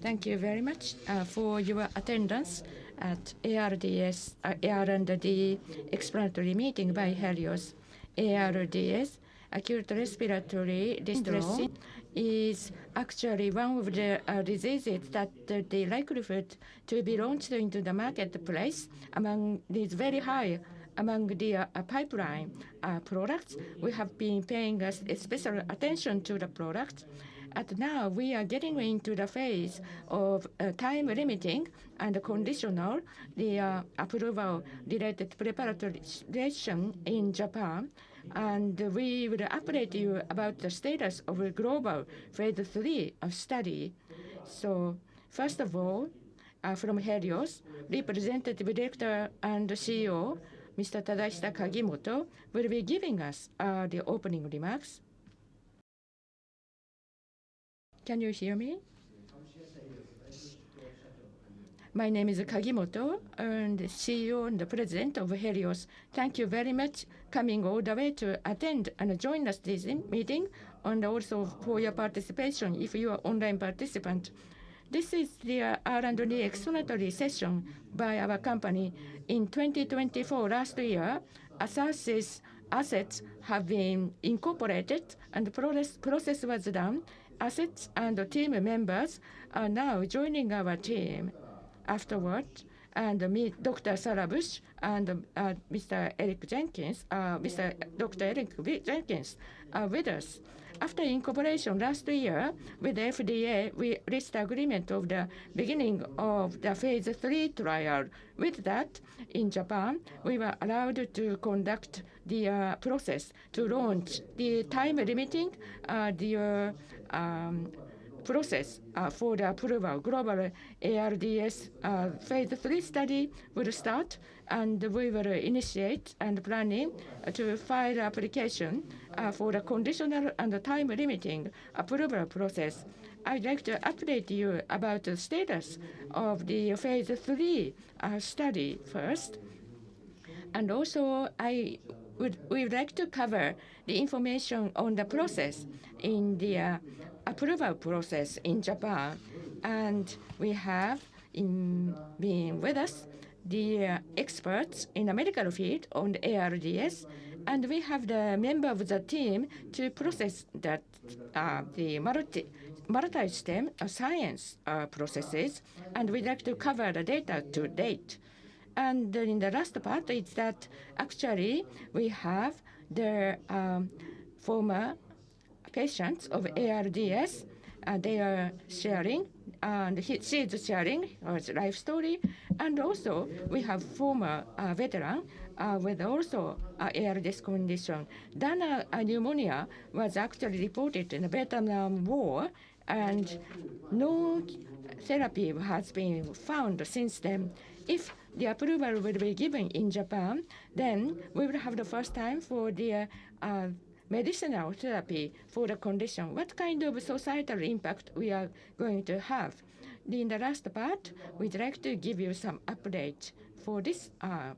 Thank you very much for your attendance at ARDS, AR&D explanatory meeting by Healios. ARDS, acute respiratory distress, is actually one of the diseases that the likelihood to be launched into the marketplace among these very high among the pipeline products. We have been paying special attention to the products. And now we are getting into the phase of time limiting and conditional the approval related preparatory situation in Japan. And we will update you about the status of a global phase 3 study. So first of all, from Healios, Representative Director and CEO, Mr. Tadashita Kagimoto, will be giving us the opening remarks. Can you hear me? My name is Kagimoto, and CEO and the President of Healios. Thank you very much coming all the way to attend and join us this meeting, and also for your participation if you are online participant. This is the R&D explanatory session by our company. In 2024, last year, Assa's assets have been incorporated and the process was done. Assets and team members are now joining our team afterward, and meet Dr. Sarah Bush and Mr. Eric Jenkins, Dr. Eric Jenkins are with us. After incorporation last year with the FDA, we reached agreement of the beginning of the phase 3 trial. With that, in Japan, we were allowed to conduct the process to launch the time limiting process for the approval. Global ARDS phase 3 study will start, and we will initiate and planning to file application for the conditional and time limiting approval process. I'd like to update you about the status of the phase 3 study first. And also, we would like to cover the information on the process in the approval process in Japan. And we have been with us the experts in the medical field on the ARDS, and we have the member of the team to process that the multi-stem science processes, and we'd like to cover the data to date. And in the last part is that actually we have the former patients of ARDS. They are sharing, and she is sharing her life story. And also we have former veteran with also ARDS condition. Dana pneumonia was actually reported in the Vietnam War, and no therapy has been found since then. If the approval will be given in Japan, then we will have the first time for the medicinal therapy for the condition. What kind of societal impact we are going to have? In the last part, we'd like to give you some update for this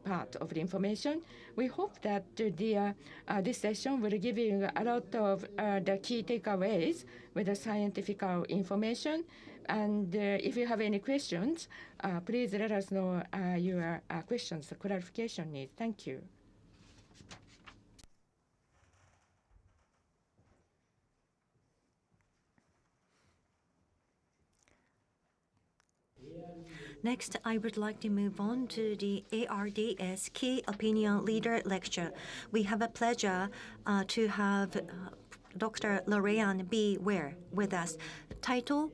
part of the information. We hope that this session will give you a lot of the key takeaways with the scientific information. And if you have any questions, please let us know your questions, clarification needs. Thank you. Next, I would like to move on to the ARDS Key Opinion Leader Lecture. We have a pleasure to have Dr. Lorianne B. Ware with us. The title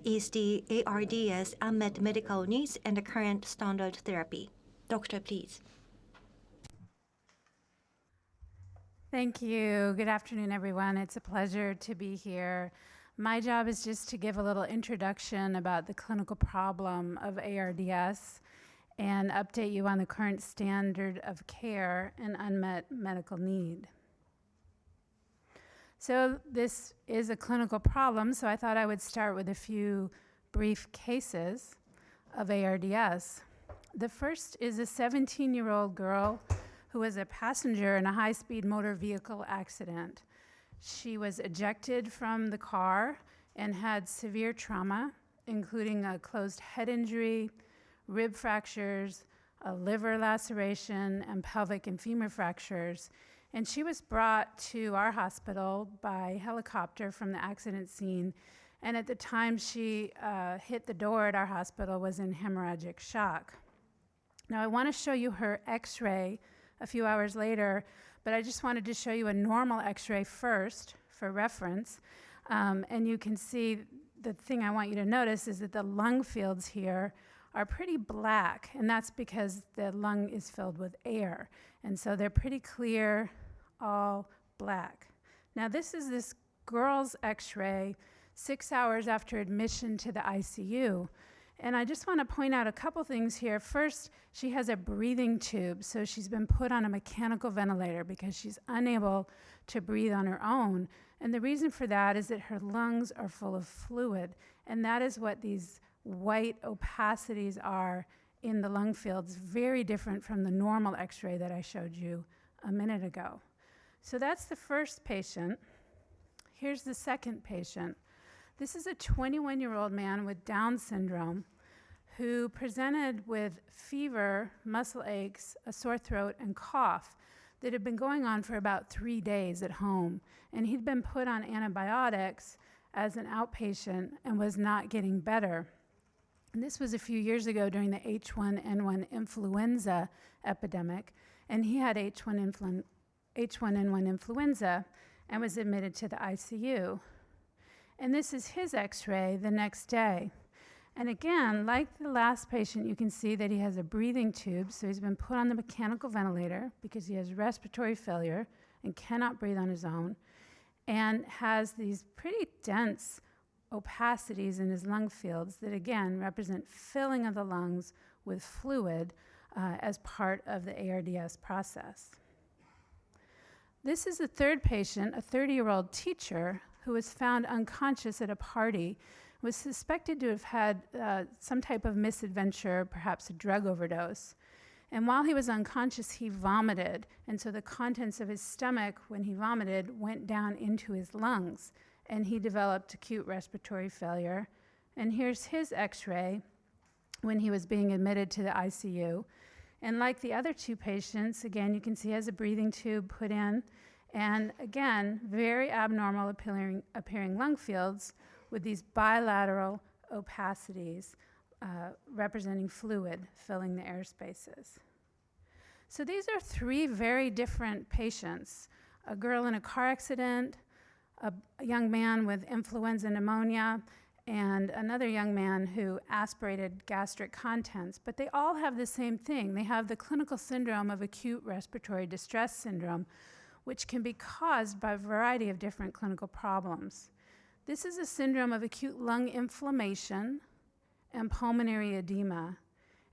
is the ARDS Unmet Medical Needs and the Current Standard Therapy. Doctor, please. Thank you. Good afternoon, everyone. It's a pleasure to be here. My job is just to give a little introduction about the clinical problem of ARDS and update you on the current standard of care and unmet medical need. So this is a clinical problem, so I thought I would start with a few brief cases of ARDS. The first is a 17-year-old girl who was a passenger in a high-speed motor vehicle accident. She was ejected from the car and had severe trauma, including a closed head injury, rib fractures, a liver laceration, and pelvic and femur fractures. And she was brought to our hospital by helicopter from the accident scene. And at the time she hit the door at our hospital was in hemorrhagic shock. Now I want to show you her x-ray a few hours later, but I just wanted to show you a normal x-ray first for reference. And you can see the thing I want you to notice is that the lung fields here are pretty black, and that's because the lung is filled with air. And so they're pretty clear, all black. Now this is this girl's x-ray 6 hours after admission to the ICU. And I just want to point out a couple things here. First, she has a breathing tube, so she's been put on a mechanical ventilator because she's unable to breathe on her own. And the reason for that is that her lungs are full of fluid, and that is what these white opacities are in the lung fields, very different from the normal x-ray that I showed you a minute ago. So that's the first patient. Here's the second patient. This is a 21-year-old man with Down syndrome who presented with fever, muscle aches, a sore throat, and cough that had been going on for about 3 days at home. And he'd been put on antibiotics as an outpatient and was not getting better. And this was a few years ago during the H1N1 influenza epidemic. And he had H1N1 influenza and was admitted to the ICU. And this is his x-ray the next day. And again, like the last patient, you can see that he has a breathing tube, so he's been put on the mechanical ventilator because he has respiratory failure and cannot breathe on his own, and has these pretty dense opacities in his lung fields that again represent filling of the lungs with fluid as part of the ARDS process. This is the third patient, a 30-year-old teacher who was found unconscious at a party, was suspected to have had some type of misadventure, perhaps a drug overdose. And while he was unconscious, he vomited. And so the contents of his stomach, when he vomited, went down into his lungs. And he developed acute respiratory failure. And here's his x-ray when he was being admitted to the ICU. And like the other two patients, again, you can see he has a breathing tube put in. And again, very abnormal appearing lung fields with these bilateral opacities representing fluid filling the air spaces. So these are three very different patients. A girl in a car accident, a young man with influenza pneumonia, and another young man who aspirated gastric contents. But they all have the same thing. They have the clinical syndrome of acute respiratory distress syndrome, which can be caused by a variety of different clinical problems. This is a syndrome of acute lung inflammation and pulmonary edema,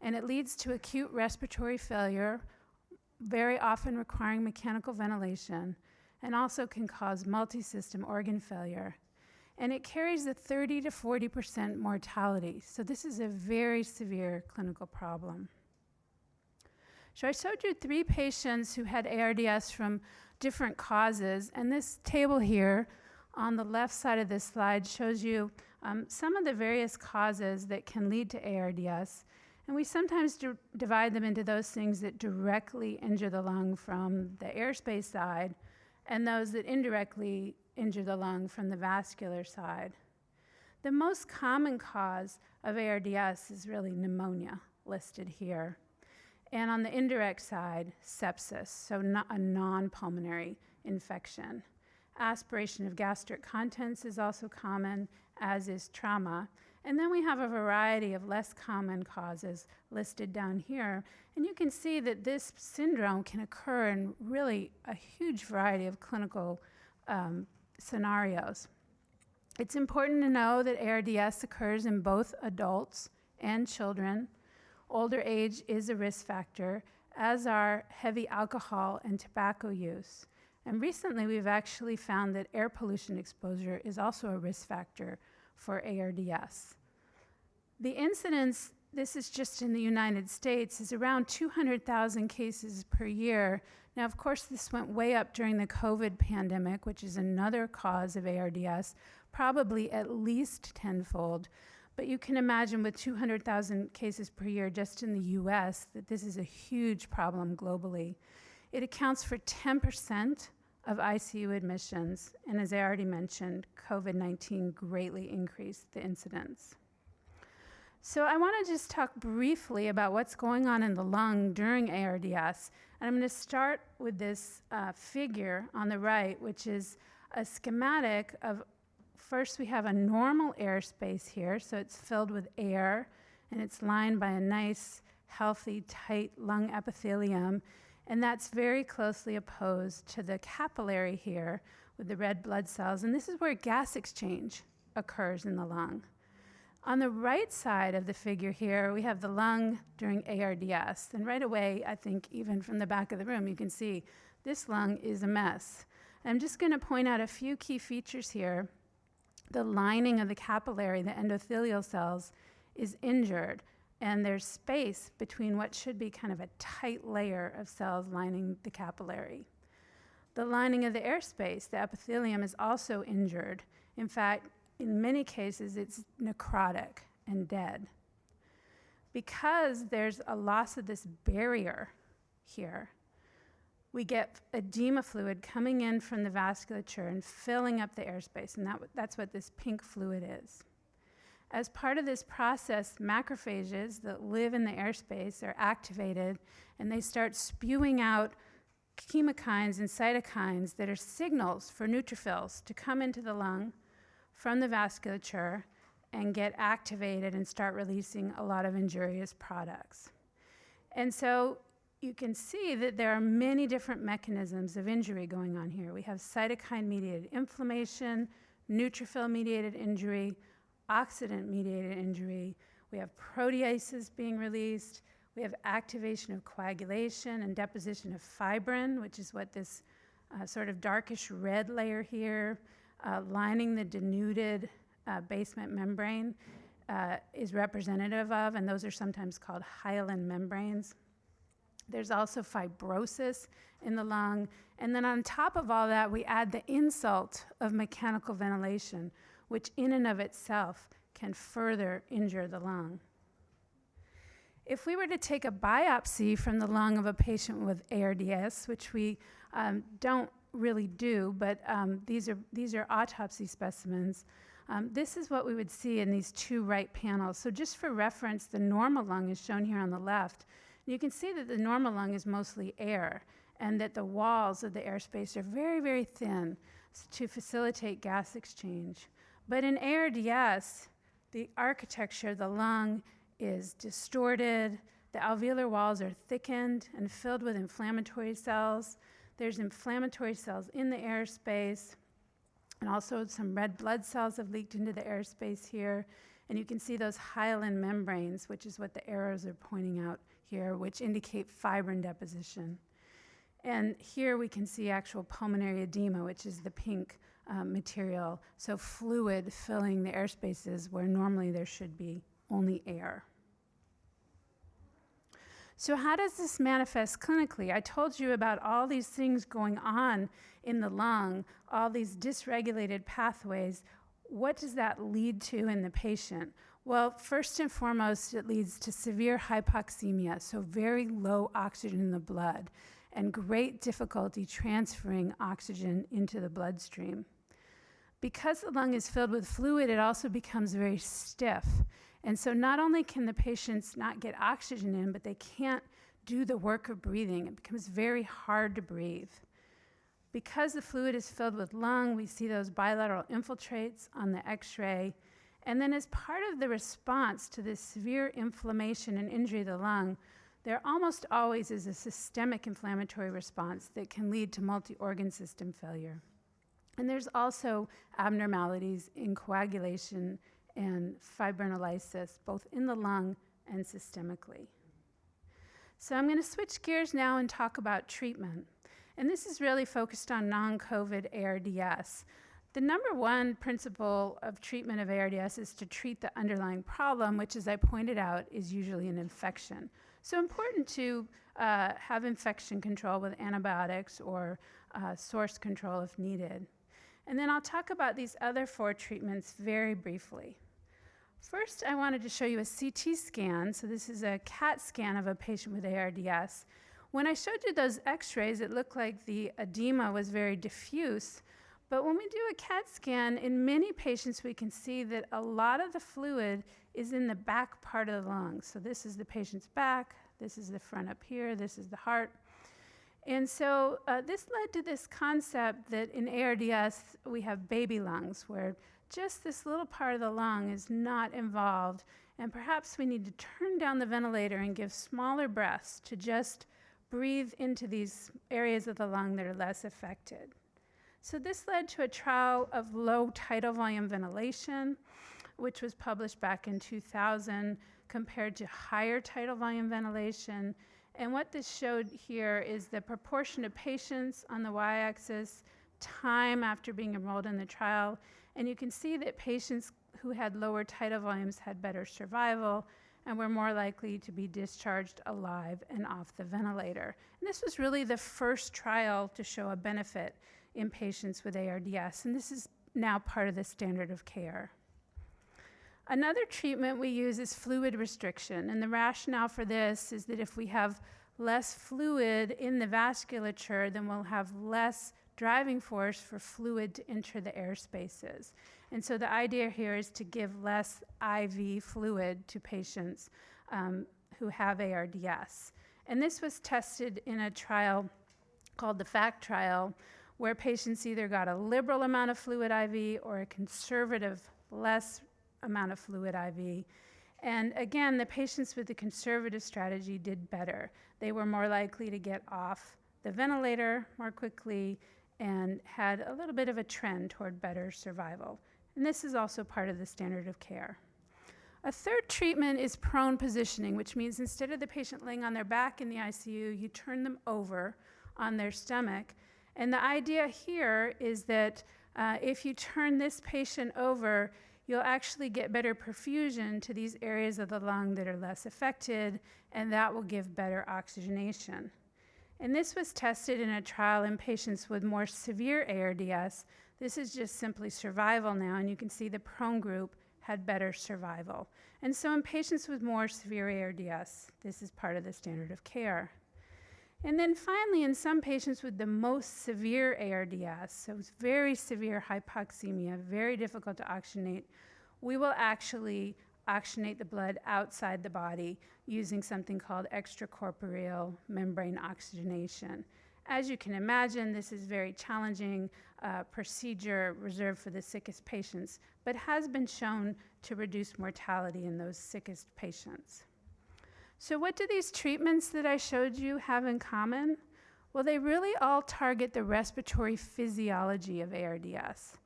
and it leads to acute respiratory failure, very often requiring mechanical ventilation, and also can cause multi-system organ failure. And it carries a 30 to 40% mortality, so this is a very severe clinical problem. So I showed you 3 patients who had ARDS from different causes, and this table here on the left side of this slide shows you some of the various causes that can lead to ARDS, and we sometimes divide them into those things that directly injure the lung from the airspace side and those that indirectly injure the lung from the vascular side. The most common cause of ARDS is really pneumonia, listed here. And on the indirect side, sepsis, so not a non-pulmonary infection. Aspiration of gastric contents is also common, as is trauma. And then we have a variety of less common causes listed down here. And you can see that this syndrome can occur in really a huge variety of clinical scenarios. It's important to know that ARDS occurs in both adults and children. Older age is a risk factor, as are heavy alcohol and tobacco use. And recently, we've actually found that air pollution exposure is also a risk factor for ARDS. The incidence, this is just in the United States, is around 200,000 cases per year. Now, of course, this went way up during the COVID pandemic, which is another cause of ARDS, probably at least tenfold. But you can imagine with 200,000 cases per year just in the US that this is a huge problem globally. It accounts for 10% of ICU admissions, and as I already mentioned, COVID-19 greatly increased the incidence. So I want to just talk briefly about what's going on in the lung during ARDS, and I'm going to start with this figure on the right, which is a schematic of, first we have a normal airspace here, so it's filled with air, and it's lined by a nice, healthy, tight lung epithelium, and that's very closely opposed to the capillary here with the red blood cells, and this is where gas exchange occurs in the lung. On the right side of the figure here, we have the lung during ARDS, and right away, I think even from the back of the room, you can see this lung is a mess. And I'm just going to point out a few key features here. The lining of the capillary, the endothelial cells, is injured, and there's space between what should be kind of a tight layer of cells lining the capillary. The lining of the airspace, the epithelium, is also injured. In fact, in many cases, it's necrotic and dead. Because there's a loss of this barrier here, we get edema fluid coming in from the vasculature and filling up the airspace, and that's what this pink fluid is. As part of this process, macrophages that live in the airspace are activated, and they start spewing out chemokines and cytokines that are signals for neutrophils to come into the lung from the vasculature and get activated and start releasing a lot of injurious products. And so you can see that there are many different mechanisms of injury going on here. We have cytokine-mediated inflammation, neutrophil-mediated injury, oxidant-mediated injury. We have proteases being released. We have activation of coagulation and deposition of fibrin, which is what this sort of darkish red layer here lining the denuded basement membrane is representative of, and those are sometimes called hyaline membranes. There's also fibrosis in the lung, and then on top of all that, we add the insult of mechanical ventilation, which in and of itself can further injure the lung. If we were to take a biopsy from the lung of a patient with ARDS, which we don't really do, but these are autopsy specimens, this is what we would see in these two right panels. So just for reference, the normal lung is shown here on the left. You can see that the normal lung is mostly air, and that the walls of the airspace are very, very thin to facilitate gas exchange. But in ARDS, the architecture of the lung is distorted, the alveolar walls are thickened and filled with inflammatory cells. There's inflammatory cells in the airspace, and also some red blood cells have leaked into the airspace here. And you can see those hyaline membranes, which is what the arrows are pointing out here, which indicate fibrin deposition. And here we can see actual pulmonary edema, which is the pink material, so fluid filling the air spaces where normally there should be only air. So how does this manifest clinically? I told you about all these things going on in the lung, all these dysregulated pathways. What does that lead to in the patient? Well, first and foremost, it leads to severe hypoxemia, so very low oxygen in the blood, and great difficulty transferring oxygen into the bloodstream. Because the lung is filled with fluid, it also becomes very stiff. And so not only can the patients not get oxygen in, but they can't do the work of breathing. It becomes very hard to breathe. Because the fluid is filled with lung, we see those bilateral infiltrates on the X-ray. And then as part of the response to this severe inflammation and injury of the lung, there almost always is a systemic inflammatory response that can lead to multi-organ system failure. And there's also abnormalities in coagulation and fibrinolysis, both in the lung and systemically. So I'm going to switch gears now and talk about treatment. And this is really focused on non-COVID ARDS. The number one principle of treatment of ARDS is to treat the underlying problem, which, as I pointed out, is usually an infection. So important to have infection control with antibiotics or source control if needed. And then I'll talk about these other 4 treatments very briefly. First, I wanted to show you a CT scan. So this is a CAT scan of a patient with ARDS. When I showed you those x-rays, it looked like the edema was very diffuse. But when we do a CAT scan, in many patients, we can see that a lot of the fluid is in the back part of the lung. So this is the patient's back, this is the front up here, this is the heart. And so this led to this concept that in ARDS, we have baby lungs, where just this little part of the lung is not involved. And perhaps we need to turn down the ventilator and give smaller breaths to just breathe into these areas of the lung that are less affected. So this led to a trial of low tidal volume ventilation, which was published back in 2000, compared to higher tidal volume ventilation. And what this showed here is the proportion of patients on the y-axis, time after being enrolled in the trial. And you can see that patients who had lower tidal volumes had better survival and were more likely to be discharged alive and off the ventilator. And this was really the first trial to show a benefit in patients with ARDS, and this is now part of the standard of care. Another treatment we use is fluid restriction, and the rationale for this is that if we have less fluid in the vasculature, then we'll have less driving force for fluid to enter the air spaces. And so the idea here is to give less IV fluid to patients who have ARDS. And this was tested in a trial called the FACT trial, where patients either got a liberal amount of fluid IV or a conservative, less amount of fluid IV. And again, the patients with the conservative strategy did better. They were more likely to get off the ventilator more quickly and had a little bit of a trend toward better survival. And this is also part of the standard of care. A third treatment is prone positioning, which means instead of the patient laying on their back in the ICU, you turn them over on their stomach. And the idea here is that if you turn this patient over, you'll actually get better perfusion to these areas of the lung that are less affected, and that will give better oxygenation. And this was tested in a trial in patients with more severe ARDS. This is just simply survival now, and you can see the prone group had better survival. And so in patients with more severe ARDS, this is part of the standard of care. And then finally, in some patients with the most severe ARDS, so it's very severe hypoxemia, very difficult to oxygenate, we will actually oxygenate the blood outside the body using something called extracorporeal membrane oxygenation. As you can imagine, this is very challenging procedure reserved for the sickest patients, but has been shown to reduce mortality in those sickest patients. So what do these treatments that I showed you have in common? Well, they really all target the respiratory physiology of ARDS.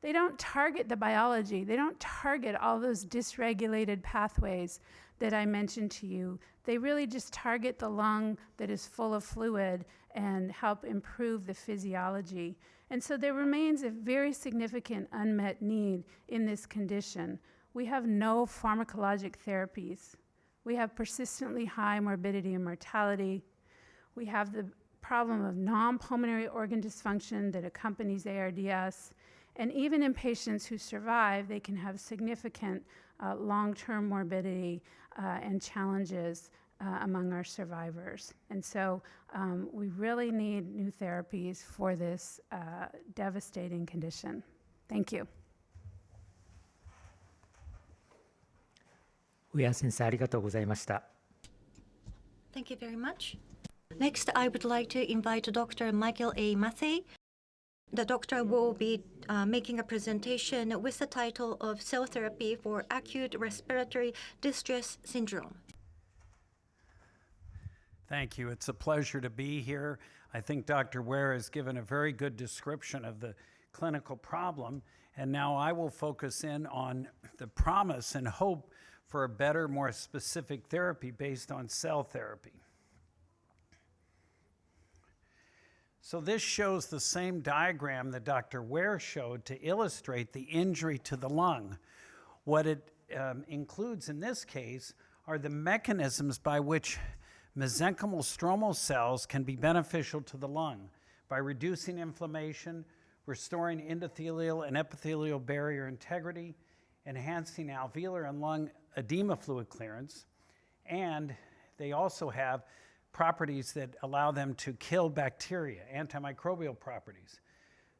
They don't target the biology. They don't target all those dysregulated pathways that I mentioned to you. They really just target the lung that is full of fluid and help improve the physiology. And so there remains a very significant unmet need in this condition. We have no pharmacologic therapies. We have persistently high morbidity and mortality. We have the problem of non-pulmonary organ dysfunction that accompanies ARDS. And even in patients who survive, they can have significant long-term morbidity and challenges among our survivors. And so we really need new therapies for this devastating condition. Thank you. 上谷先生ありがとうございました。 Thank you very much. Next, I would like to invite Dr. Michael A. Mathey. The doctor will be making a presentation with the title of Cell Therapy for Acute Respiratory Distress Syndrome. Thank you. It's a pleasure to be here. I think Dr. Ware has given a very good description of the clinical problem, and now I will focus in on the promise and hope for a better, more specific therapy based on cell therapy. So this shows the same diagram that Dr. Ware showed to illustrate the injury to the lung. What it includes in this case are the mechanisms by which mesenchymal stromal cells can be beneficial to the lung by reducing inflammation, restoring endothelial and epithelial barrier integrity, enhancing alveolar and lung edema fluid clearance, and they also have properties that allow them to kill bacteria, antimicrobial properties.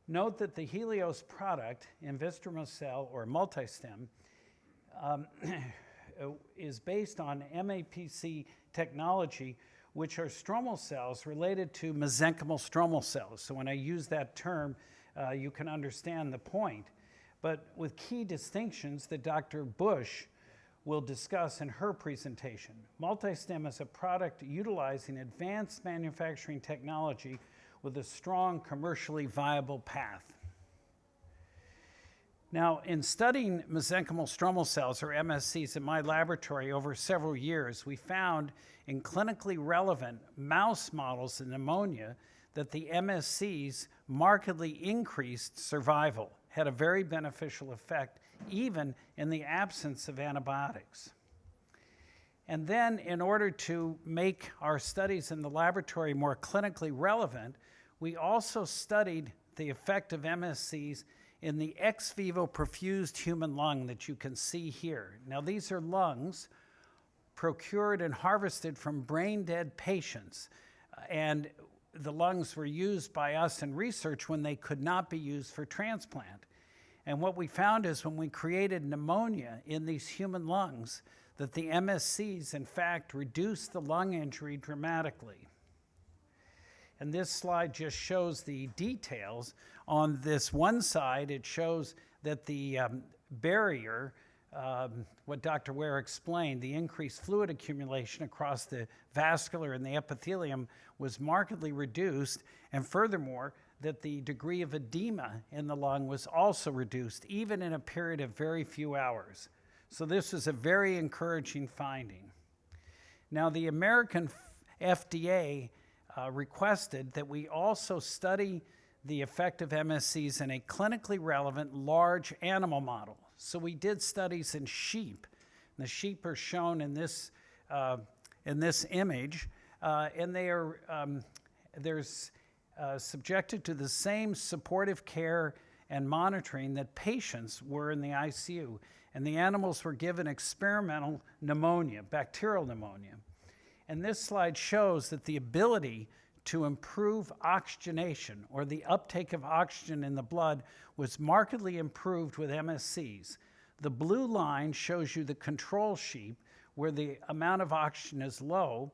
Note that the Healios product, invimestrocel or multistem, is based on MAPC technology, which are stromal cells related to mesenchymal stromal cells. So when I use that term, you can understand the point, but with key distinctions that Dr. Bush will discuss in her presentation. Multistem is a product utilizing advanced manufacturing technology with a strong commercially viable path. Now, in studying mesenchymal stromal cells, or MSCs, in my laboratory over several years, we found in clinically relevant mouse models of pneumonia that the MSCs markedly increased survival, had a very beneficial effect, even in the absence of antibiotics. And then, in order to make our studies in the laboratory more clinically relevant, we also studied the effect of MSCs in the ex vivo perfused human lung that you can see here. Now, these are lungs procured and harvested from brain-dead patients, and the lungs were used by us in research when they could not be used for transplant. And what we found is when we created pneumonia in these human lungs, that the MSCs, in fact, reduced the lung injury dramatically. And this slide just shows the details. On this one side, it shows that the barrier, what Dr. Ware explained, the increased fluid accumulation across the vascular and the epithelium was markedly reduced, and furthermore, that the degree of edema in the lung was also reduced, even in a period of very few hours. So this is a very encouraging finding. Now, the American FDA requested that we also study the effect of MSCs in a clinically relevant large animal model. So we did studies in sheep. The sheep are shown in this image, and they are subjected to the same supportive care and monitoring that patients were in the ICU. And the animals were given experimental pneumonia, bacterial pneumonia. And this slide shows that the ability to improve oxygenation, or the uptake of oxygen in the blood, was markedly improved with MSCs. The blue line shows you the control sheep, where the amount of oxygen is low.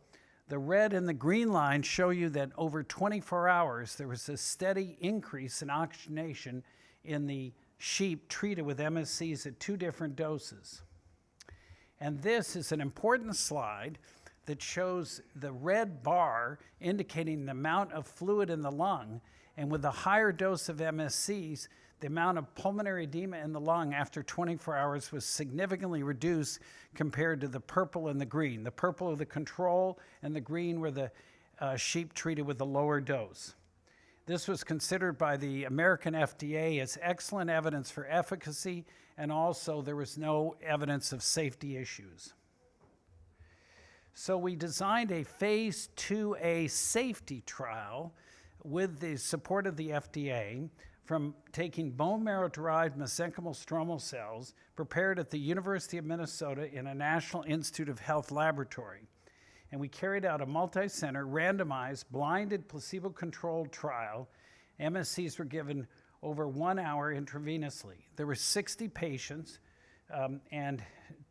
The red and the green line show you that over 24 hours, there was a steady increase in oxygenation in the sheep treated with MSCs at 2 different doses. And this is an important slide that shows the red bar indicating the amount of fluid in the lung, and with a higher dose of MSCs, the amount of pulmonary edema in the lung after 24 hours was significantly reduced compared to the purple and the green. The purple are the control, and the green were the sheep treated with a lower dose. This was considered by the American FDA as excellent evidence for efficacy, and also there was no evidence of safety issues. So we designed a phase 2A safety trial with the support of the FDA from taking bone marrow-derived mesenchymal stromal cells prepared at the University of Minnesota in a National Institute of Health laboratory. And we carried out a multi-center, randomized, blinded, placebo-controlled trial. MSCs were given over 1 hour intravenously. There were 60 patients, and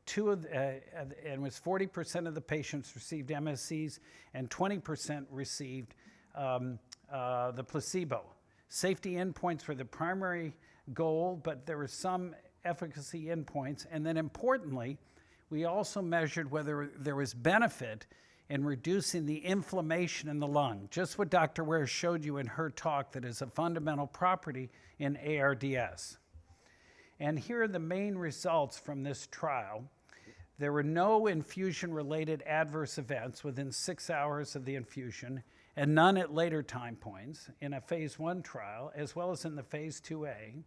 it was 40% of the patients received MSCs, and 20% received the placebo. Safety endpoints were the primary goal, but there were some efficacy endpoints. And then importantly, we also measured whether there was benefit in reducing the inflammation in the lung, just what Dr. Ware showed you in her talk, that is a fundamental property in ARDS. And here are the main results from this trial. There were no infusion-related adverse events within 6 hours of the infusion, and none at later time points in a phase 1 trial, as well as in the phase 2A.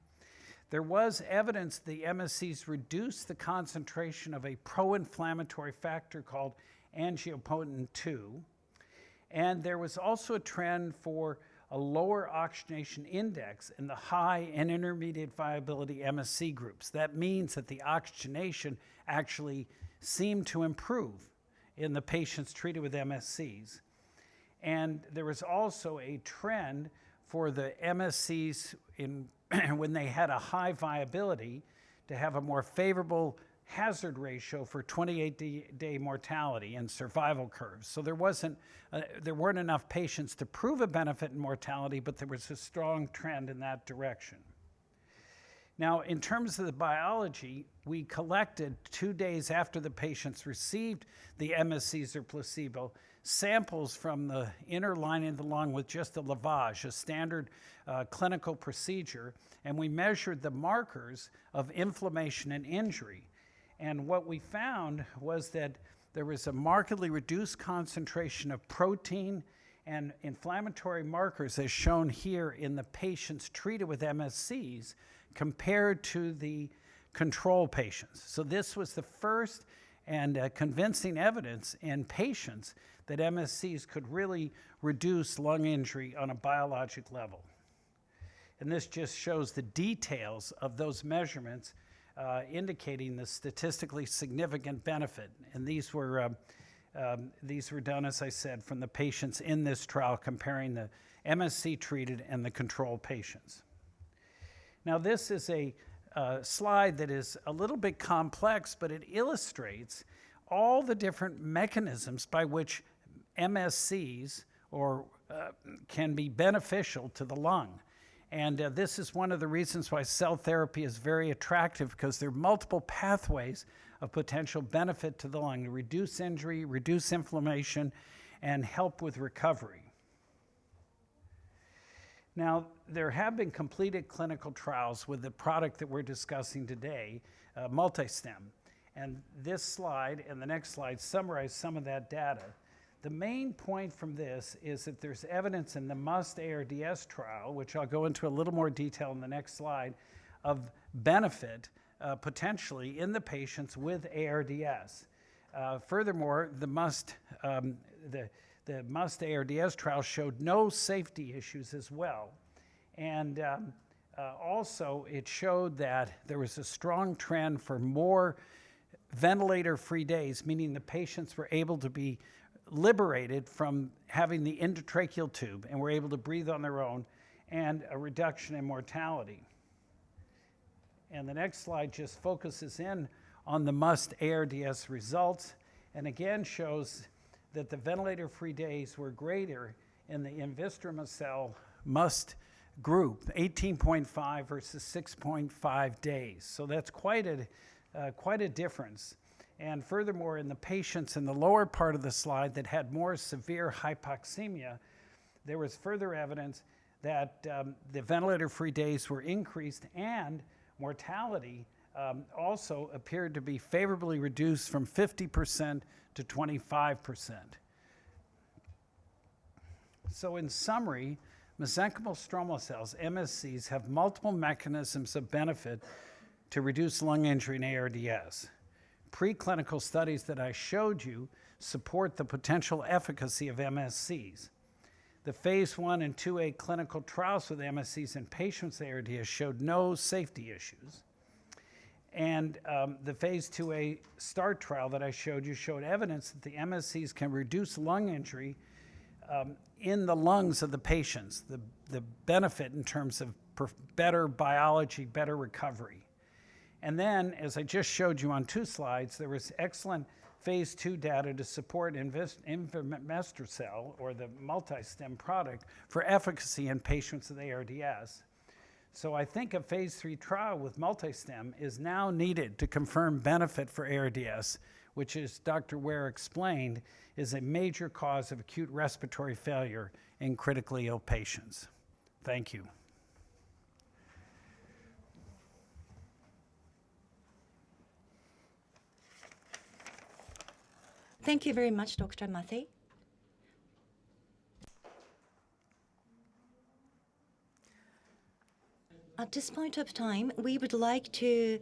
There was evidence the MSCs reduced the concentration of a pro-inflammatory factor called angiopoietin 2, and there was also a trend for a lower oxygenation index in the high and intermediate viability MSC groups. That means that the oxygenation actually seemed to improve in the patients treated with MSCs. And there was also a trend for the MSCs when they had a high viability to have a more favorable hazard ratio for 28-day mortality and survival curves. So there weren't enough patients to prove a benefit in mortality, but there was a strong trend in that direction. Now, in terms of the biology, we collected 2 days after the patients received the MSCs or placebo, samples from the inner lining of the lung with just a lavage, a standard clinical procedure, and we measured the markers of inflammation and injury. And what we found was that there was a markedly reduced concentration of protein and inflammatory markers as shown here in the patients treated with MSCs compared to the control patients. So this was the first and convincing evidence in patients that MSCs could really reduce lung injury on a biologic level. And this just shows the details of those measurements indicating the statistically significant benefit. And these were done, as I said, from the patients in this trial comparing the MSC treated and the control patients. Now this is a slide that is a little bit complex, but it illustrates all the different mechanisms by which MSCs can be beneficial to the lung. And this is one of the reasons why cell therapy is very attractive, because there are multiple pathways of potential benefit to the lung to reduce injury, reduce inflammation, and help with recovery. Now, there have been completed clinical trials with the product that we're discussing today, Multistem. And this slide and the next slide summarize some of that data. The main point from this is that there's evidence in the MUST-ARDS trial, which I'll go into a little more detail in the next slide, of benefit potentially in the patients with ARDS. Furthermore, the MUST-ARDS trial showed no safety issues as well. And also, it showed that there was a strong trend for more ventilator-free days, meaning the patients were able to be liberated from having the endotracheal tube and were able to breathe on their own, and a reduction in mortality. And the next slide just focuses in on the MUST-ARDS results, and again shows that the ventilator-free days were greater in the invimestrocel MUST group, 18.5 versus 6.5 days. So that's quite a difference. And furthermore, in the patients in the lower part of the slide that had more severe hypoxemia, there was further evidence that the ventilator-free days were increased, and mortality also appeared to be favorably reduced from 50% to 25%. So in summary, mesenchymal stromal cells, MSCs, have multiple mechanisms of benefit to reduce lung injury in ARDS. Preclinical studies that I showed you support the potential efficacy of MSCs. The phase 1 and 2A clinical trials with MSCs in patients with ARDS showed no safety issues. And the phase 2A START trial that I showed you showed evidence that the MSCs can reduce lung injury in the lungs of the patients, the benefit in terms of better biology, better recovery. And then, as I just showed you on 2 slides, there was excellent phase 2 data to support invimestrocel, or the Multistem product, for efficacy in patients with ARDS. So I think a phase 3 trial with Multistem is now needed to confirm benefit for ARDS, which, as Dr. Ware explained, is a major cause of acute respiratory failure in critically ill patients. Thank you. Thank you very much, Dr. Matthey. At this point of time, we would like to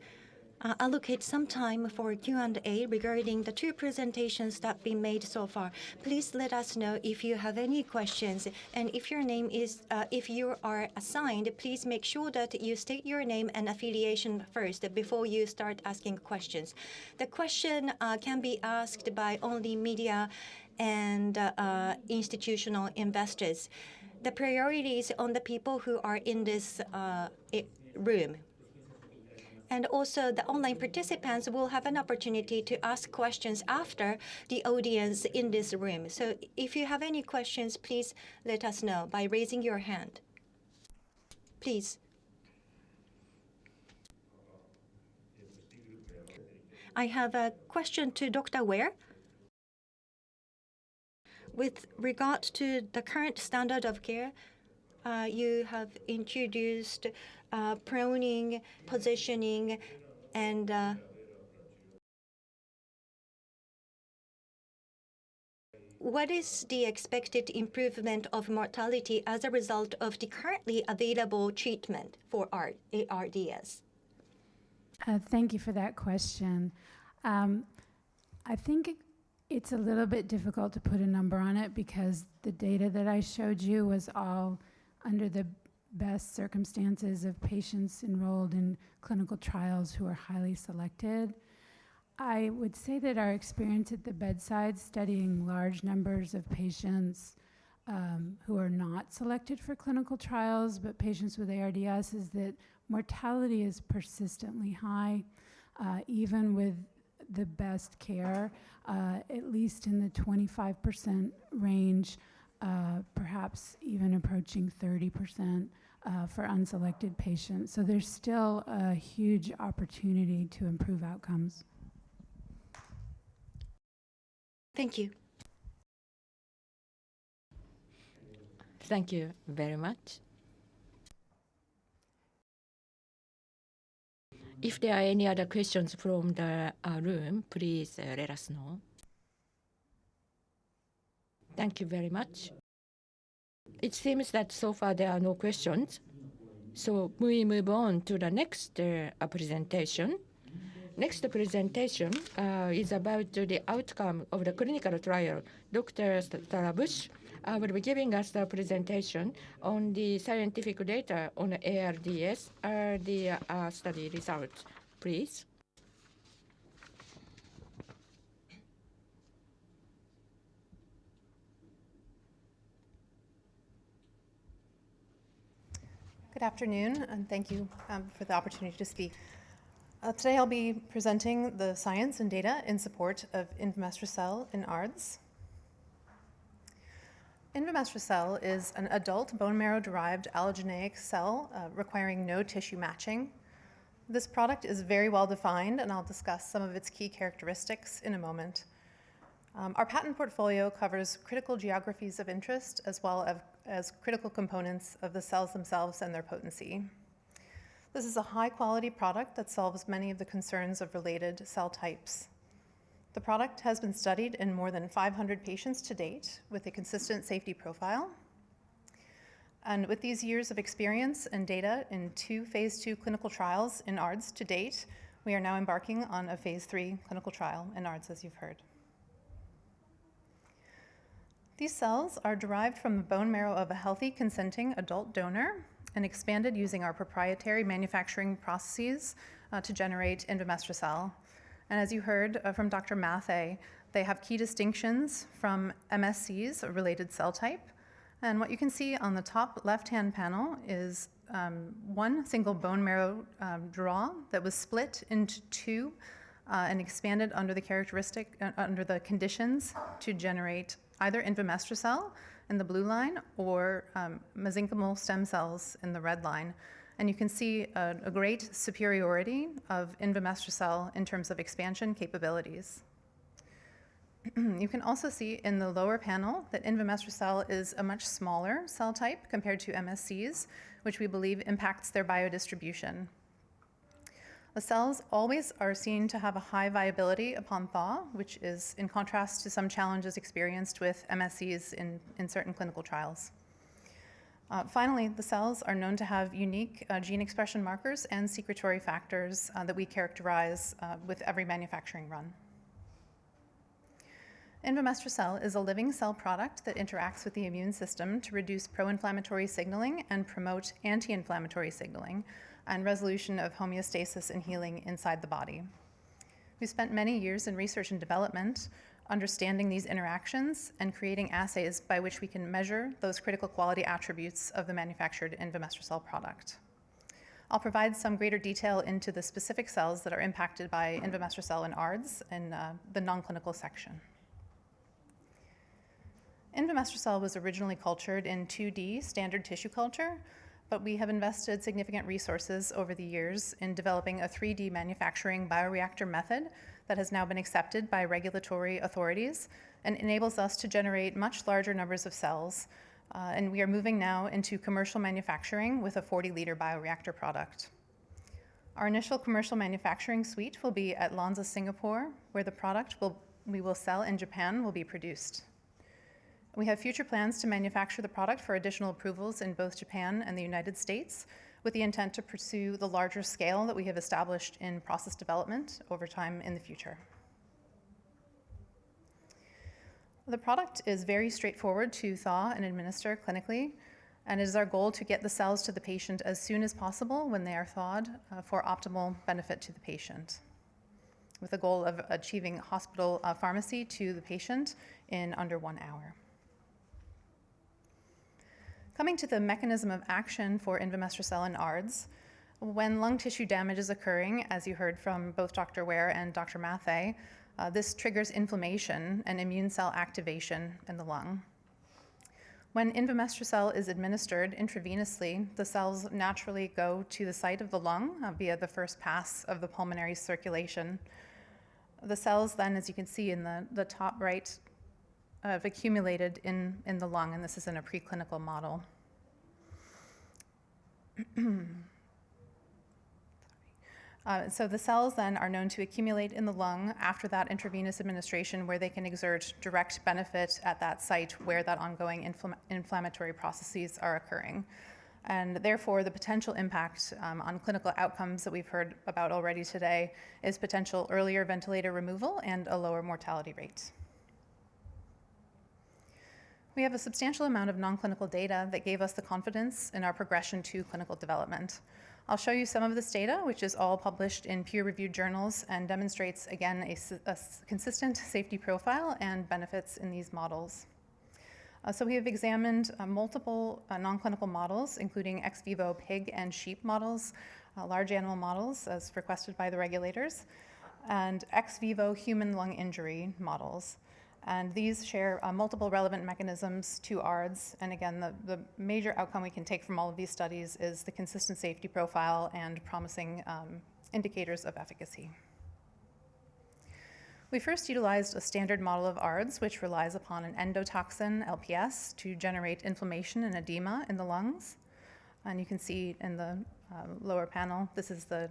allocate some time for Q&A regarding the two presentations that have been made so far. Please let us know if you have any questions. And if your name is, if you are assigned, please make sure that you state your name and affiliation first before you start asking questions. The question can be asked by only media and institutional investors. The priority is on the people who are in this room. And also, the online participants will have an opportunity to ask questions after the audience in this room. So if you have any questions, please let us know by raising your hand. Please. I have a question to Dr. Ware. With regard to the current standard of care, you have introduced proning, positioning, and what is the expected improvement of mortality as a result of the currently available treatment for ARDS? Thank you for that question. I think it's a little bit difficult to put a number on it because the data that I showed you was all under the best circumstances of patients enrolled in clinical trials who are highly selected. I would say that our experience at the bedside studying large numbers of patients who are not selected for clinical trials, but patients with ARDS, is that mortality is persistently high, even with the best care, at least in the 25% range, perhaps even approaching 30% for unselected patients. So there's still a huge opportunity to improve outcomes. Thank you. Thank you very much. If there are any other questions from the room, please let us know. Thank you very much. It seems that so far there are no questions. So we move on to the next presentation. Next presentation is about the outcome of the clinical trial. Dr. Tarabush will be giving us the presentation on the scientific data on ARDS or the study results. Please. Good afternoon, and thank you for the opportunity to speak. Today I'll be presenting the science and data in support of invimestrocel in ARDS. Invimestrocel is an adult bone marrow-derived allogeneic cell requiring no tissue matching. This product is very well defined, and I'll discuss some of its key characteristics in a moment. Our patent portfolio covers critical geographies of interest as well as critical components of the cells themselves and their potency. This is a high-quality product that solves many of the concerns of related cell types. The product has been studied in more than 500 patients to date with a consistent safety profile. And with these years of experience and data in 2 phase 2 clinical trials in ARDS to date, we are now embarking on a phase 3 clinical trial in ARDS, as you've heard. These cells are derived from the bone marrow of a healthy, consenting adult donor and expanded using our proprietary manufacturing processes to generate invimestrocel. And as you heard from Dr. Mathey, they have key distinctions from MSCs, a related cell type. And what you can see on the top left-hand panel is one single bone marrow draw that was split into 2 and expanded under the conditions to generate either invimestrocel in the blue line or mesenchymal stem cells in the red line. And you can see a great superiority of invimestrocel in terms of expansion capabilities. You can also see in the lower panel that invimestrocel is a much smaller cell type compared to MSCs, which we believe impacts their biodistribution. The cells always are seen to have a high viability upon thaw, which is in contrast to some challenges experienced with MSCs in certain clinical trials. Finally, the cells are known to have unique gene expression markers and secretory factors that we characterize with every manufacturing run. Invimestrocel is a living cell product that interacts with the immune system to reduce pro-inflammatory signaling and promote anti-inflammatory signaling and resolution of homeostasis and healing inside the body. We spent many years in research and development understanding these interactions and creating assays by which we can measure those critical quality attributes of the manufactured invimestrocel product. I'll provide some greater detail into the specific cells that are impacted by invimestrocel and ARDS in the non-clinical section. Invimestrocel was originally cultured in 2D standard tissue culture, but we have invested significant resources over the years in developing a 3D manufacturing bioreactor method that has now been accepted by regulatory authorities and enables us to generate much larger numbers of cells. And we are moving now into commercial manufacturing with a 40-liter bioreactor product. Our initial commercial manufacturing suite will be at Lonza, Singapore, where the product we will sell in Japan will be produced. We have future plans to manufacture the product for additional approvals in both Japan and the United States, with the intent to pursue the larger scale that we have established in process development over time in the future. The product is very straightforward to thaw and administer clinically, and it is our goal to get the cells to the patient as soon as possible when they are thawed for optimal benefit to the patient, with the goal of achieving hospital pharmacy to the patient in under 1 hour. Coming to the mechanism of action for invimestrocel and ARDS, when lung tissue damage is occurring, as you heard from both Dr. Ware and Dr. Mathey, this triggers inflammation and immune cell activation in the lung. When invimestrocel is administered intravenously, the cells naturally go to the site of the lung via the first pass of the pulmonary circulation. The cells then, as you can see in the top right, have accumulated in the lung, and this is in a preclinical model. So the cells then are known to accumulate in the lung after that intravenous administration, where they can exert direct benefit at that site where that ongoing inflammatory processes are occurring. And therefore, the potential impact on clinical outcomes that we've heard about already today is potential earlier ventilator removal and a lower mortality rate. We have a substantial amount of non-clinical data that gave us the confidence in our progression to clinical development. I'll show you some of this data, which is all published in peer-reviewed journals and demonstrates, again, a consistent safety profile and benefits in these models. So we have examined multiple non-clinical models, including ex vivo pig and sheep models, large animal models, as requested by the regulators, and ex vivo human lung injury models. And these share multiple relevant mechanisms to ARDS. And again, the major outcome we can take from all of these studies is the consistent safety profile and promising indicators of efficacy. We first utilized a standard model of ARDS, which relies upon an endotoxin, LPS, to generate inflammation and edema in the lungs. And you can see in the lower panel, this is the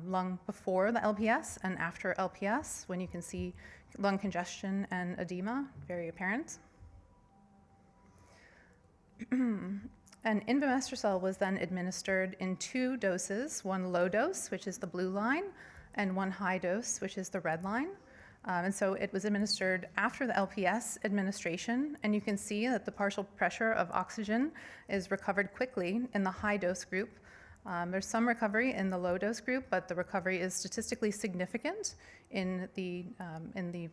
lung before the LPS and after LPS, when you can see lung congestion and edema, very apparent. And invimestrocel was then administered in 2 doses, one low dose, which is the blue line, and one high dose, which is the red line. And so it was administered after the LPS administration, and you can see that the partial pressure of oxygen is recovered quickly in the high dose group. There's some recovery in the low dose group, but the recovery is statistically significant in the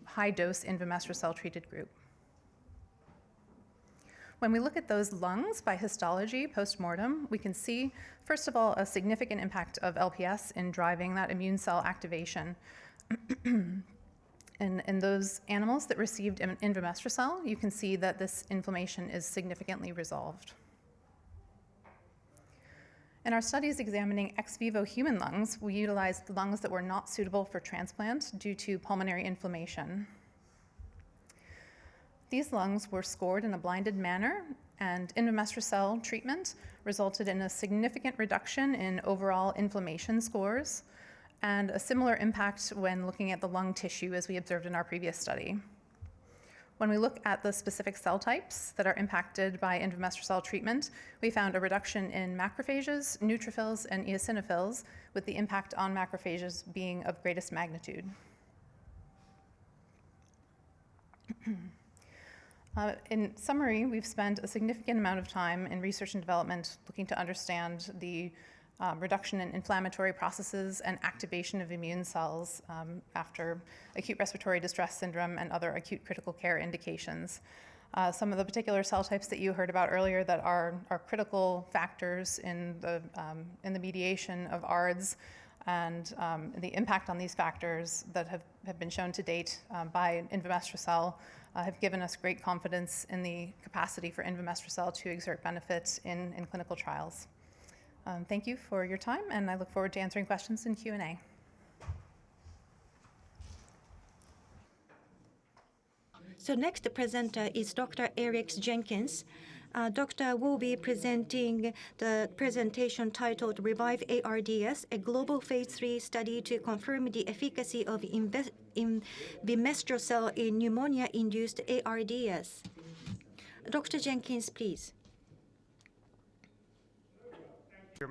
high dose invimestrocel treated group. When we look at those lungs by histology post-mortem, we can see, first of all, a significant impact of LPS in driving that immune cell activation. In those animals that received invimestrocel, you can see that this inflammation is significantly resolved. In our studies examining ex vivo human lungs, we utilized lungs that were not suitable for transplant due to pulmonary inflammation. These lungs were scored in a blinded manner, and invimestrocel treatment resulted in a significant reduction in overall inflammation scores and a similar impact when looking at the lung tissue as we observed in our previous study. When we look at the specific cell types that are impacted by invimestrocel treatment, we found a reduction in macrophages, neutrophils, and eosinophils, with the impact on macrophages being of greatest magnitude. In summary, we've spent a significant amount of time in research and development looking to understand the reduction in inflammatory processes and activation of immune cells after acute respiratory distress syndrome and other acute critical care indications. Some of the particular cell types that you heard about earlier that are critical factors in the mediation of ARDS and the impact on these factors that have been shown to date by invimestrocel have given us great confidence in the capacity for invimestrocel to exert benefit in clinical trials. Thank you for your time, and I look forward to answering questions in Q&A. So next presenter is Dr. Eric Jenkins. Doctor will be presenting the presentation titled REVIVE-ARDS, a global phase 3 study to confirm the efficacy of invimestrocel in pneumonia-induced ARDS. Dr. Jenkins, please.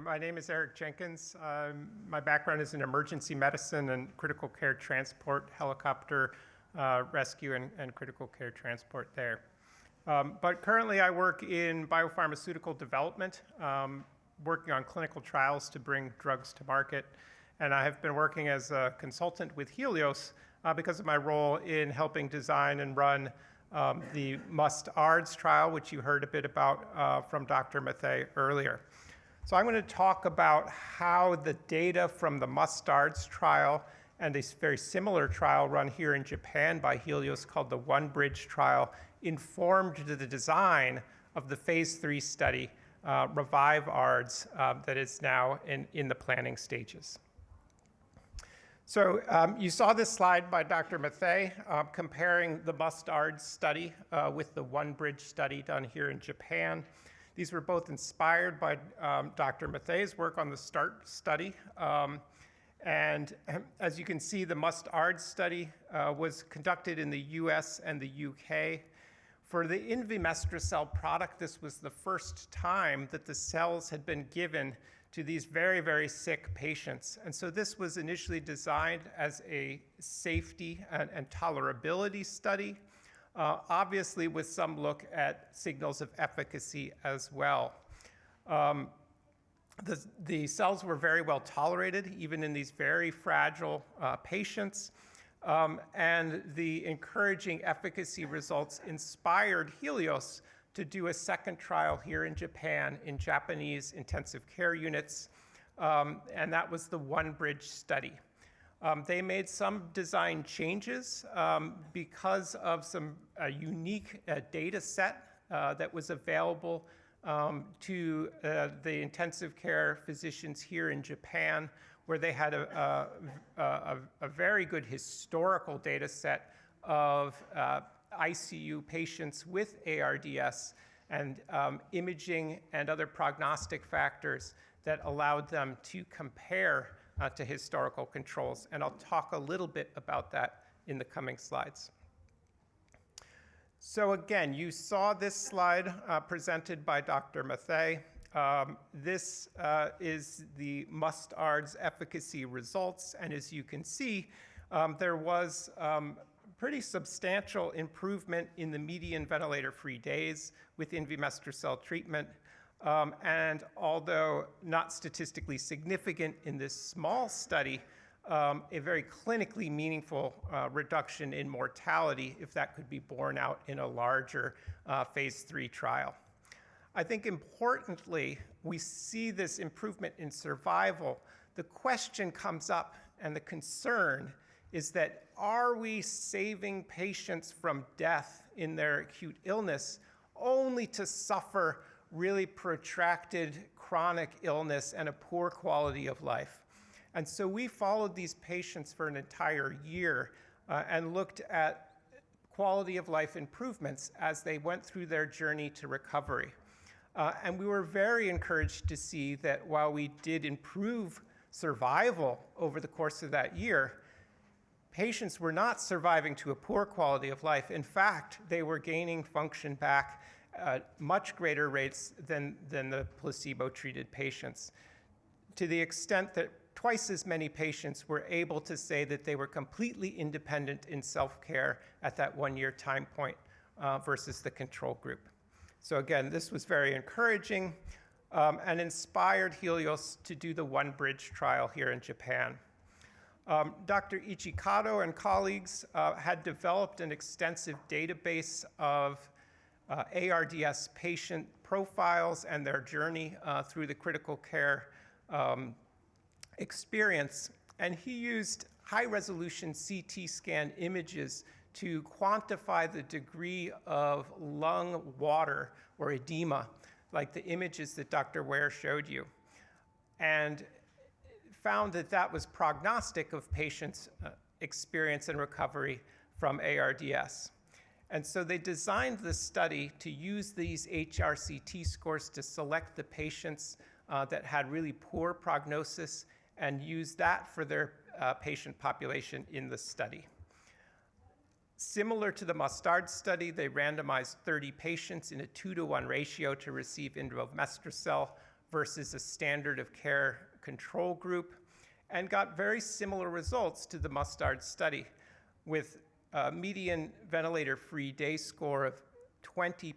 My name is Eric Jenkins. My background is in emergency medicine and critical care transport, helicopter rescue and critical care transport there. But currently I work in biopharmaceutical development, working on clinical trials to bring drugs to market. And I have been working as a consultant with Healios because of my role in helping design and run the REVIVE-ARDS trial, which you heard a bit about from Dr. Mathey earlier. So I'm going to talk about how the data from the REVIVE-ARDS trial and a very similar trial run here in Japan by Healios called the OneBridge trial informed the design of the phase 3 study, REVIVE-ARDS, that is now in the planning stages. So you saw this slide by Dr. Mathey comparing the REVIVE-ARDS study with the OneBridge study done here in Japan. These were both inspired by Dr. Mathey's work on the START study. And as you can see, the REVIVE-ARDS study was conducted in the US and the UK. For the invimestrocel product, this was the first time that the cells had been given to these very, very sick patients. And so this was initially designed as a safety and tolerability study, obviously with some look at signals of efficacy as well. The cells were very well tolerated, even in these very fragile patients. And the encouraging efficacy results inspired Healios to do a second trial here in Japan in Japanese intensive care units, and that was the OneBridge study. They made some design changes because of some unique data set that was available to the intensive care physicians here in Japan, where they had a very good historical data set of ICU patients with ARDS and imaging and other prognostic factors that allowed them to compare to historical controls. And I'll talk a little bit about that in the coming slides. So again, you saw this slide presented by Dr. Mathey. This is the REVIVE-ARDS efficacy results, and as you can see, there was pretty substantial improvement in the median ventilator-free days with invimestrocel treatment, and although not statistically significant in this small study, a very clinically meaningful reduction in mortality if that could be borne out in a larger phase 3 trial. I think importantly, we see this improvement in survival. The question comes up, and the concern is that are we saving patients from death in their acute illness only to suffer really protracted chronic illness and a poor quality of life? And so we followed these patients for an entire year and looked at quality of life improvements as they went through their journey to recovery. And we were very encouraged to see that while we did improve survival over the course of that year, patients were not surviving to a poor quality of life. In fact, they were gaining function back at much greater rates than the placebo-treated patients, to the extent that twice as many patients were able to say that they were completely independent in self-care at that 1-year time point versus the control group. So again, this was very encouraging and inspired Healios to do the OneBridge trial here in Japan. Dr. Ichikato and colleagues had developed an extensive database of ARDS patient profiles and their journey through the critical care experience, and he used high-resolution CT scan images to quantify the degree of lung water or edema, like the images that Dr. Ware showed you, and found that that was prognostic of patients' experience and recovery from ARDS. And so they designed this study to use these HRCT scores to select the patients that had really poor prognosis and use that for their patient population in the study. Similar to the Mustard study, they randomized 30 patients in a 2-to-1 ratio to receive invimestrocel versus a standard of care control group, and got very similar results to the Mustard study, with a median ventilator-free day score of 20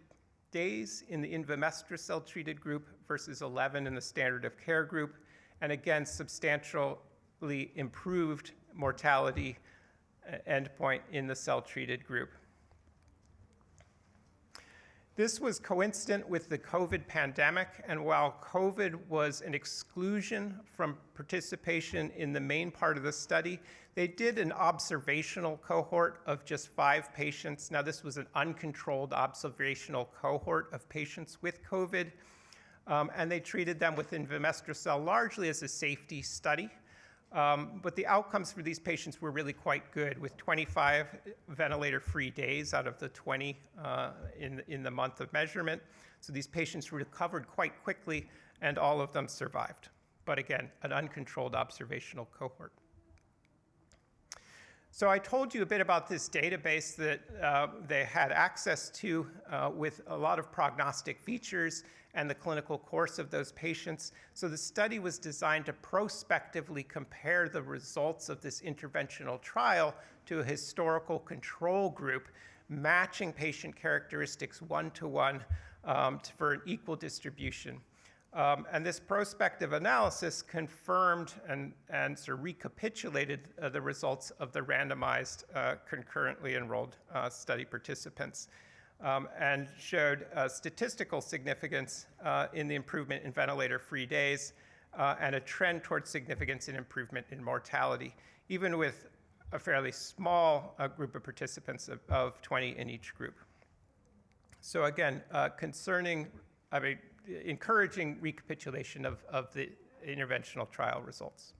days in the invimestrocel treated group versus 11 in the standard of care group, and again, substantially improved mortality endpoint in the cell-treated group. This was coincident with the COVID pandemic, and while COVID was an exclusion from participation in the main part of the study, they did an observational cohort of just 5 patients. Now, this was an uncontrolled observational cohort of patients with COVID, and they treated them with invimestrocel largely as a safety study. But the outcomes for these patients were really quite good, with 25 ventilator-free days out of the 20 in the month of measurement. So these patients recovered quite quickly, and all of them survived. But again, an uncontrolled observational cohort. So I told you a bit about this database that they had access to with a lot of prognostic features and the clinical course of those patients. So the study was designed to prospectively compare the results of this interventional trial to a historical control group, matching patient characteristics 1-to-1 for an equal distribution. And this prospective analysis confirmed and sort of recapitulated the results of the randomized concurrently enrolled study participants, and showed statistical significance in the improvement in ventilator-free days and a trend towards significance in improvement in mortality, even with a fairly small group of participants of 20 in each group. So again, encouraging recapitulation of the interventional trial results.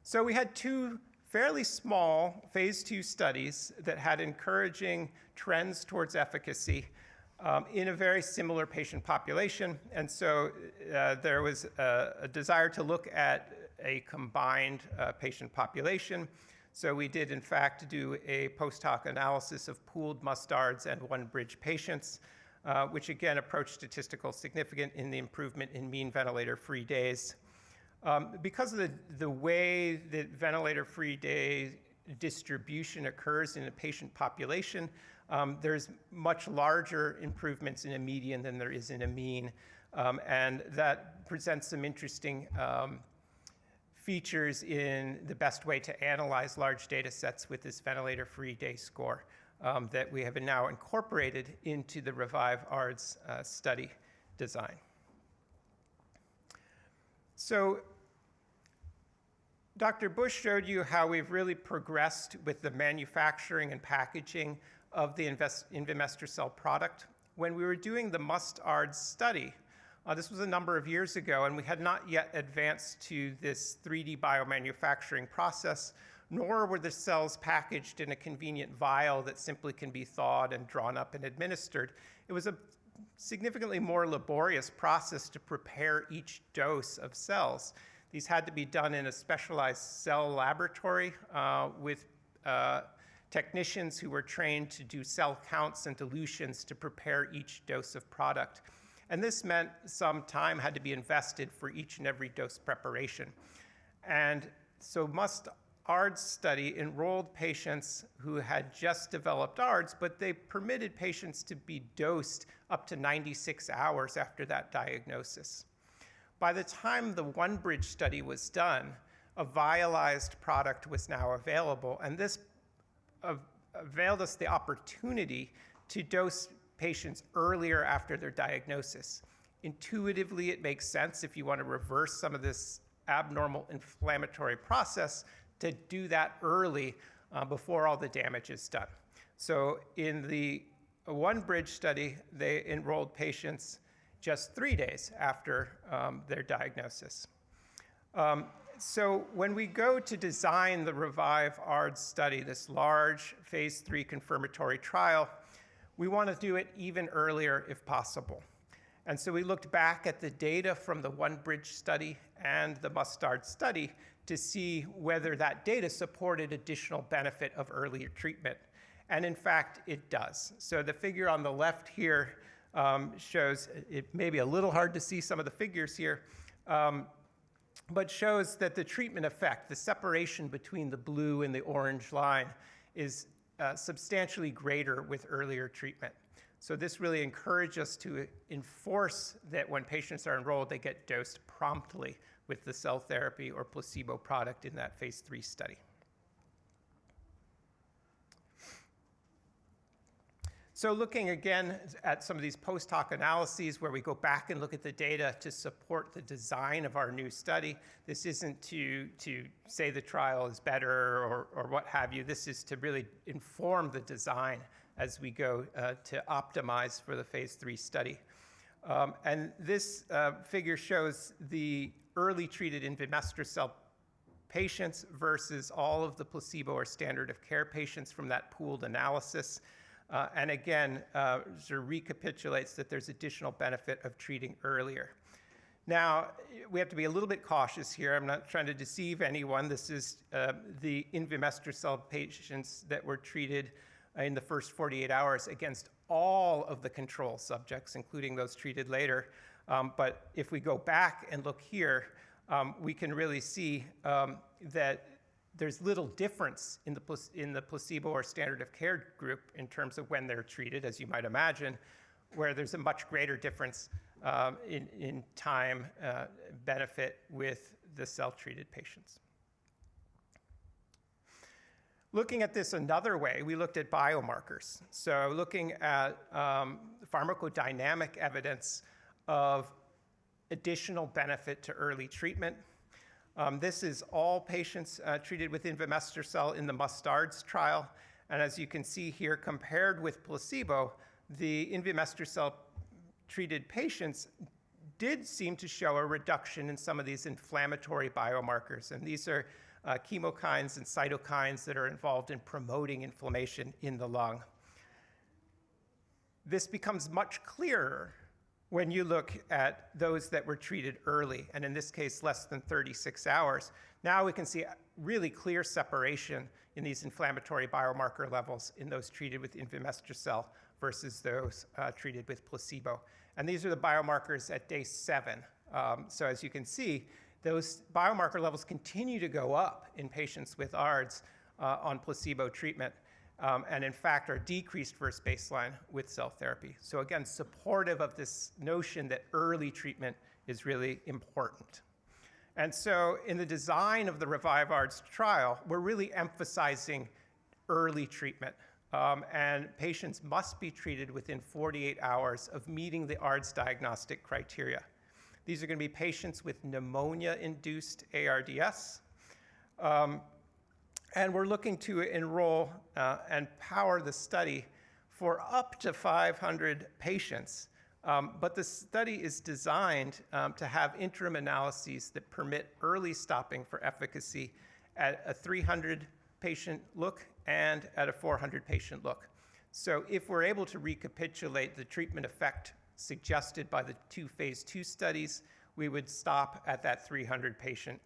So we had 2 fairly small phase 2 studies that had encouraging trends towards efficacy in a very similar patient population. And so there was a desire to look at a combined patient population. So we did, in fact, do a post hoc analysis of pooled Mustards and OneBridge patients, which again approached statistical significance in the improvement in mean ventilator-free days. Because of the way that ventilator-free day distribution occurs in a patient population, there's much larger improvements in a median than there is in a mean, and that presents some interesting features in the best way to analyze large data sets with this ventilator-free day score that we have now incorporated into the REVIVE-ARDS study design. So Dr. Bush showed you how we've really progressed with the manufacturing and packaging of the invimestrocel product. When we were doing the Must-ARDS study, this was a number of years ago, and we had not yet advanced to this 3D biomanufacturing process, nor were the cells packaged in a convenient vial that simply can be thawed and drawn up and administered. It was a significantly more laborious process to prepare each dose of cells. These had to be done in a specialized cell laboratory with technicians who were trained to do cell counts and dilutions to prepare each dose of product. And this meant some time had to be invested for each and every dose preparation. And so ARDS study enrolled patients who had just developed ARDS, but they permitted patients to be dosed up to 96 hours after that diagnosis. By the time the OneBridge study was done, a vialized product was now available, and this availed us the opportunity to dose patients earlier after their diagnosis. Intuitively, it makes sense if you want to reverse some of this abnormal inflammatory process to do that early before all the damage is done. So in the OneBridge study, they enrolled patients just 3 days after their diagnosis. So when we go to design the REVIVE-ARDS study, this large phase 3 confirmatory trial, we want to do it even earlier if possible. And so we looked back at the data from the OneBridge study and the ARDS study to see whether that data supported additional benefit of earlier treatment. And in fact, it does. So the figure on the left here shows, it may be a little hard to see some of the figures here, but shows that the treatment effect, the separation between the blue and the orange line, is substantially greater with earlier treatment. So this really encourages us to enforce that when patients are enrolled, they get dosed promptly with the cell therapy or placebo product in that phase 3 study. So looking again at some of these post hoc analyses where we go back and look at the data to support the design of our new study. This isn't to say the trial is better or what have you. This is to really inform the design as we go to optimize for the phase 3 study. And this figure shows the early treated invimestrocel patients versus all of the placebo or standard of care patients from that pooled analysis. And again, sort of recapitulates that there's additional benefit of treating earlier. Now, we have to be a little bit cautious here. I'm not trying to deceive anyone. This is the invimestrocel patients that were treated in the first 48 hours against all of the control subjects, including those treated later. But if we go back and look here, we can really see that there's little difference in the placebo or standard of care group in terms of when they're treated, as you might imagine, where there's a much greater difference in time benefit with the cell-treated patients. Looking at this another way, we looked at biomarkers. So looking at pharmacodynamic evidence of additional benefit to early treatment. This is all patients treated with invimestrocel in the ARDS trial. And as you can see here, compared with placebo, the invimestrocel treated patients did seem to show a reduction in some of these inflammatory biomarkers. And these are chemokines and cytokines that are involved in promoting inflammation in the lung. This becomes much clearer when you look at those that were treated early, and in this case, less than 36 hours. Now we can see really clear separation in these inflammatory biomarker levels in those treated with invimestrocel versus those treated with placebo. And these are the biomarkers at day 7. So as you can see, those biomarker levels continue to go up in patients with ARDS on placebo treatment. And in fact are decreased versus baseline with cell therapy. So again, supportive of this notion that early treatment is really important. And so in the design of the REVIVE-ARDS trial, we're really emphasizing early treatment. And patients must be treated within 48 hours of meeting the ARDS diagnostic criteria. These are going to be patients with pneumonia-induced ARDS. And we're looking to enroll and power the study for up to 500 patients. But the study is designed to have interim analyses that permit early stopping for efficacy at a 300 patient look and at a 400 patient look. So if we're able to recapitulate the treatment effect suggested by the 2 phase 2 studies, we would stop at that 300 patient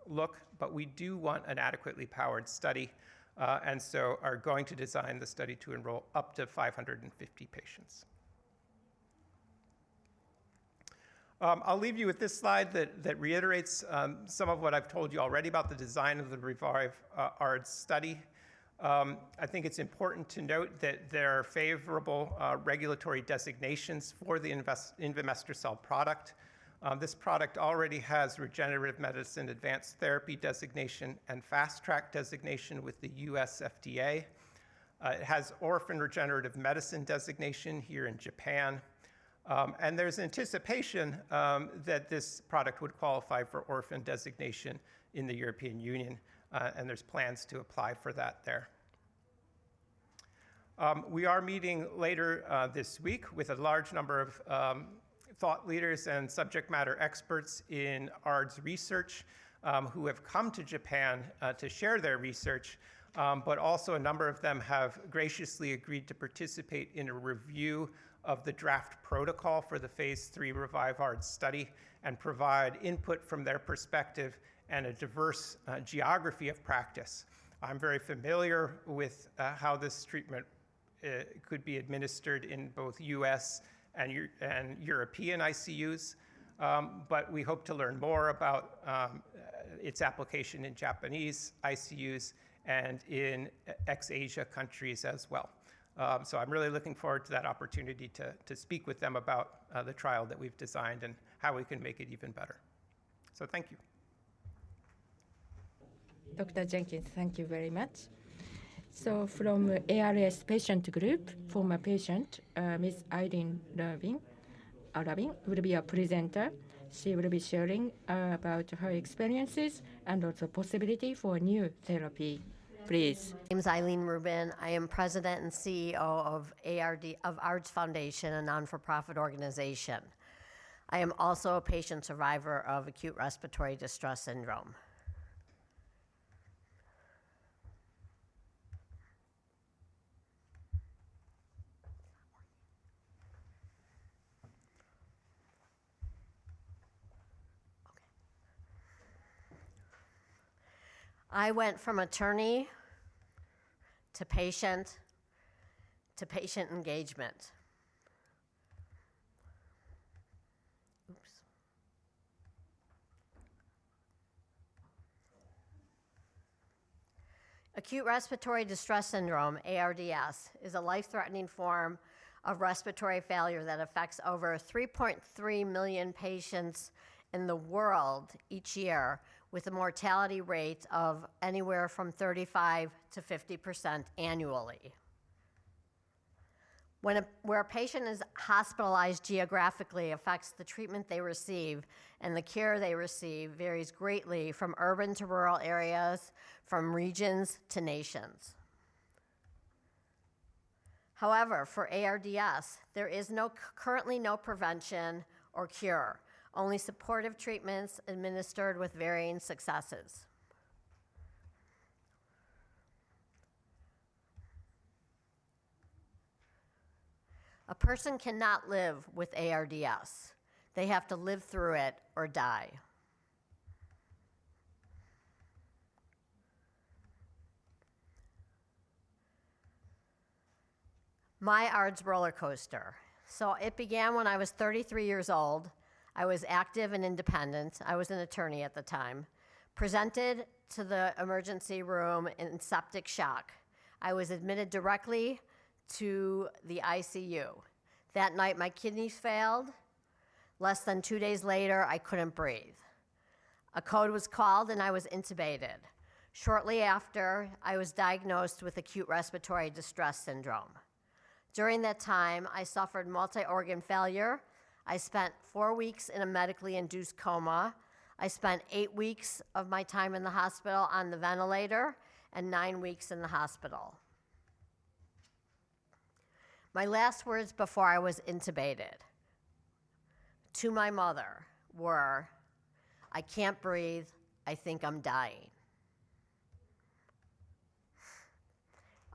look, but we do want an adequately powered study, and so are going to design the study to enroll up to 550 patients. I'll leave you with this slide that reiterates some of what I've told you already about the design of the REVIVE-ARDS study. I think it's important to note that there are favorable regulatory designations for the invimestrocel product. This product already has regenerative medicine advanced therapy designation and fast track designation with the US FDA. It has orphan regenerative medicine designation here in Japan. And there's anticipation that this product would qualify for orphan designation in the European Union, and there's plans to apply for that there. We are meeting later this week with a large number of thought leaders and subject matter experts in ARDS research who have come to Japan to share their research, but also a number of them have graciously agreed to participate in a review of the draft protocol for the phase 3 REVIVE-ARDS study and provide input from their perspective and a diverse geography of practice. I'm very familiar with how this treatment could be administered in both US and European ICUs, but we hope to learn more about its application in Japanese ICUs and in ex-Asia countries as well. So I'm really looking forward to that opportunity to speak with them about the trial that we've designed and how we can make it even better. So thank you. Dr. Jenkins, thank you very much. So from ARS patient group, former patient, Ms. Eileen Rabin will be a presenter. She will be sharing about her experiences and also possibility for new therapy. Please. My name is Eileen Rubin. I am president and CEO of ARDS Foundation, a non-for-profit organization. I am also a patient survivor of acute respiratory distress syndrome. I went from attorney to patient engagement. Oops. Acute respiratory distress syndrome, ARDS, is a life-threatening form of respiratory failure that affects over 3.3 million patients in the world each year, with a mortality rate of anywhere from 35 to 50% annually. Where a patient is hospitalized geographically affects the treatment they receive, and the care they receive varies greatly from urban to rural areas, from regions to nations. However, for ARDS, there is currently no prevention or cure, only supportive treatments administered with varying successes. A person cannot live with ARDS. They have to live through it or die. My ARDS roller coaster. So it began when I was 33 years old. I was active and independent. I was an attorney at the time. Presented to the emergency room in septic shock. I was admitted directly to the ICU. That night, my kidneys failed. Less than 2 days later, I couldn't breathe. A code was called and I was intubated. Shortly after, I was diagnosed with acute respiratory distress syndrome. During that time, I suffered multi-organ failure. I spent 4 weeks in a medically induced coma. I spent 8 weeks of my time in the hospital on the ventilator and 9 weeks in the hospital. My last words before I was intubated to my mother were, "I can't breathe, I think I'm dying."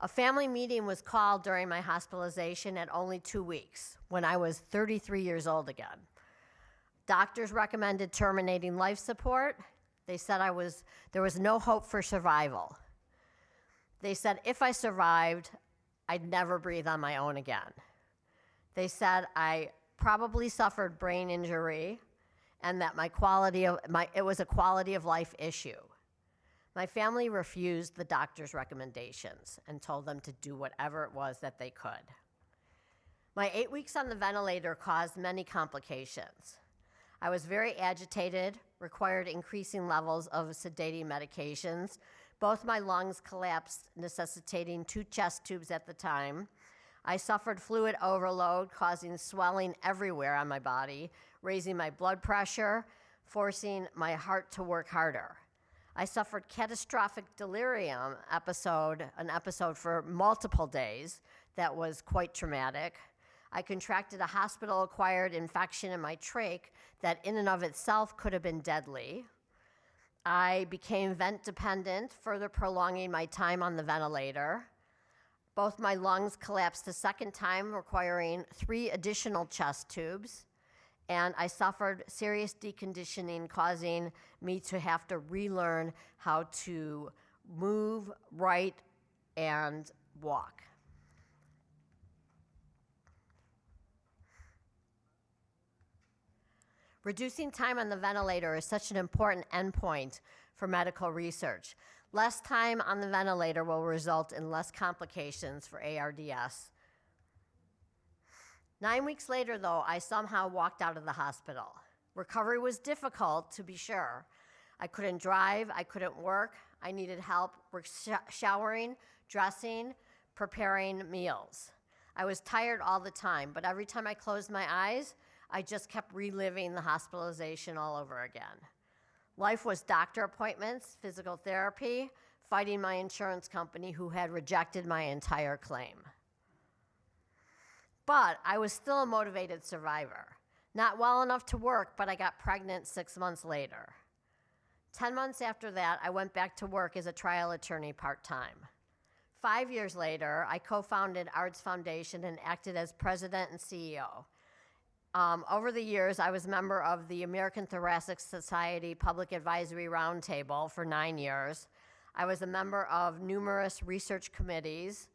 A family meeting was called during my hospitalization at only 2 weeks, when I was 33 years old again. Doctors recommended terminating life support. They said there was no hope for survival. They said if I survived, I'd never breathe on my own again. They said I probably suffered brain injury and that it was a quality of life issue. My family refused the doctor's recommendations and told them to do whatever it was that they could. My 8 weeks on the ventilator caused many complications. I was very agitated, required increasing levels of sedating medications. Both my lungs collapsed, necessitating 2 chest tubes at the time. I suffered fluid overload, causing swelling everywhere on my body, raising my blood pressure, forcing my heart to work harder. I suffered catastrophic delirium an episode for multiple days that was quite traumatic. I contracted a hospital-acquired infection in my trach that in and of itself could have been deadly. I became vent dependent, further prolonging my time on the ventilator. Both my lungs collapsed a second time, requiring 3 additional chest tubes. And I suffered serious deconditioning, causing me to have to relearn how to move, write, and walk. Reducing time on the ventilator is such an important endpoint for medical research. Less time on the ventilator will result in less complications for ARDS. 9 weeks later, though, I somehow walked out of the hospital. Recovery was difficult, to be sure. I couldn't drive, I couldn't work, I needed help showering, dressing, preparing meals. I was tired all the time, but every time I closed my eyes, I just kept reliving the hospitalization all over again. Life was doctor appointments, physical therapy, fighting my insurance company who had rejected my entire claim. But I was still a motivated survivor. Not well enough to work, but I got pregnant 6 months later. 10 months after that, I went back to work as a trial attorney part-time. 5 years later, I co-founded ARDS Foundation and acted as president and CEO. Over the years, I was a member of the American Thoracic Society Public Advisory Roundtable for 9 years. I was a member of numerous research committees.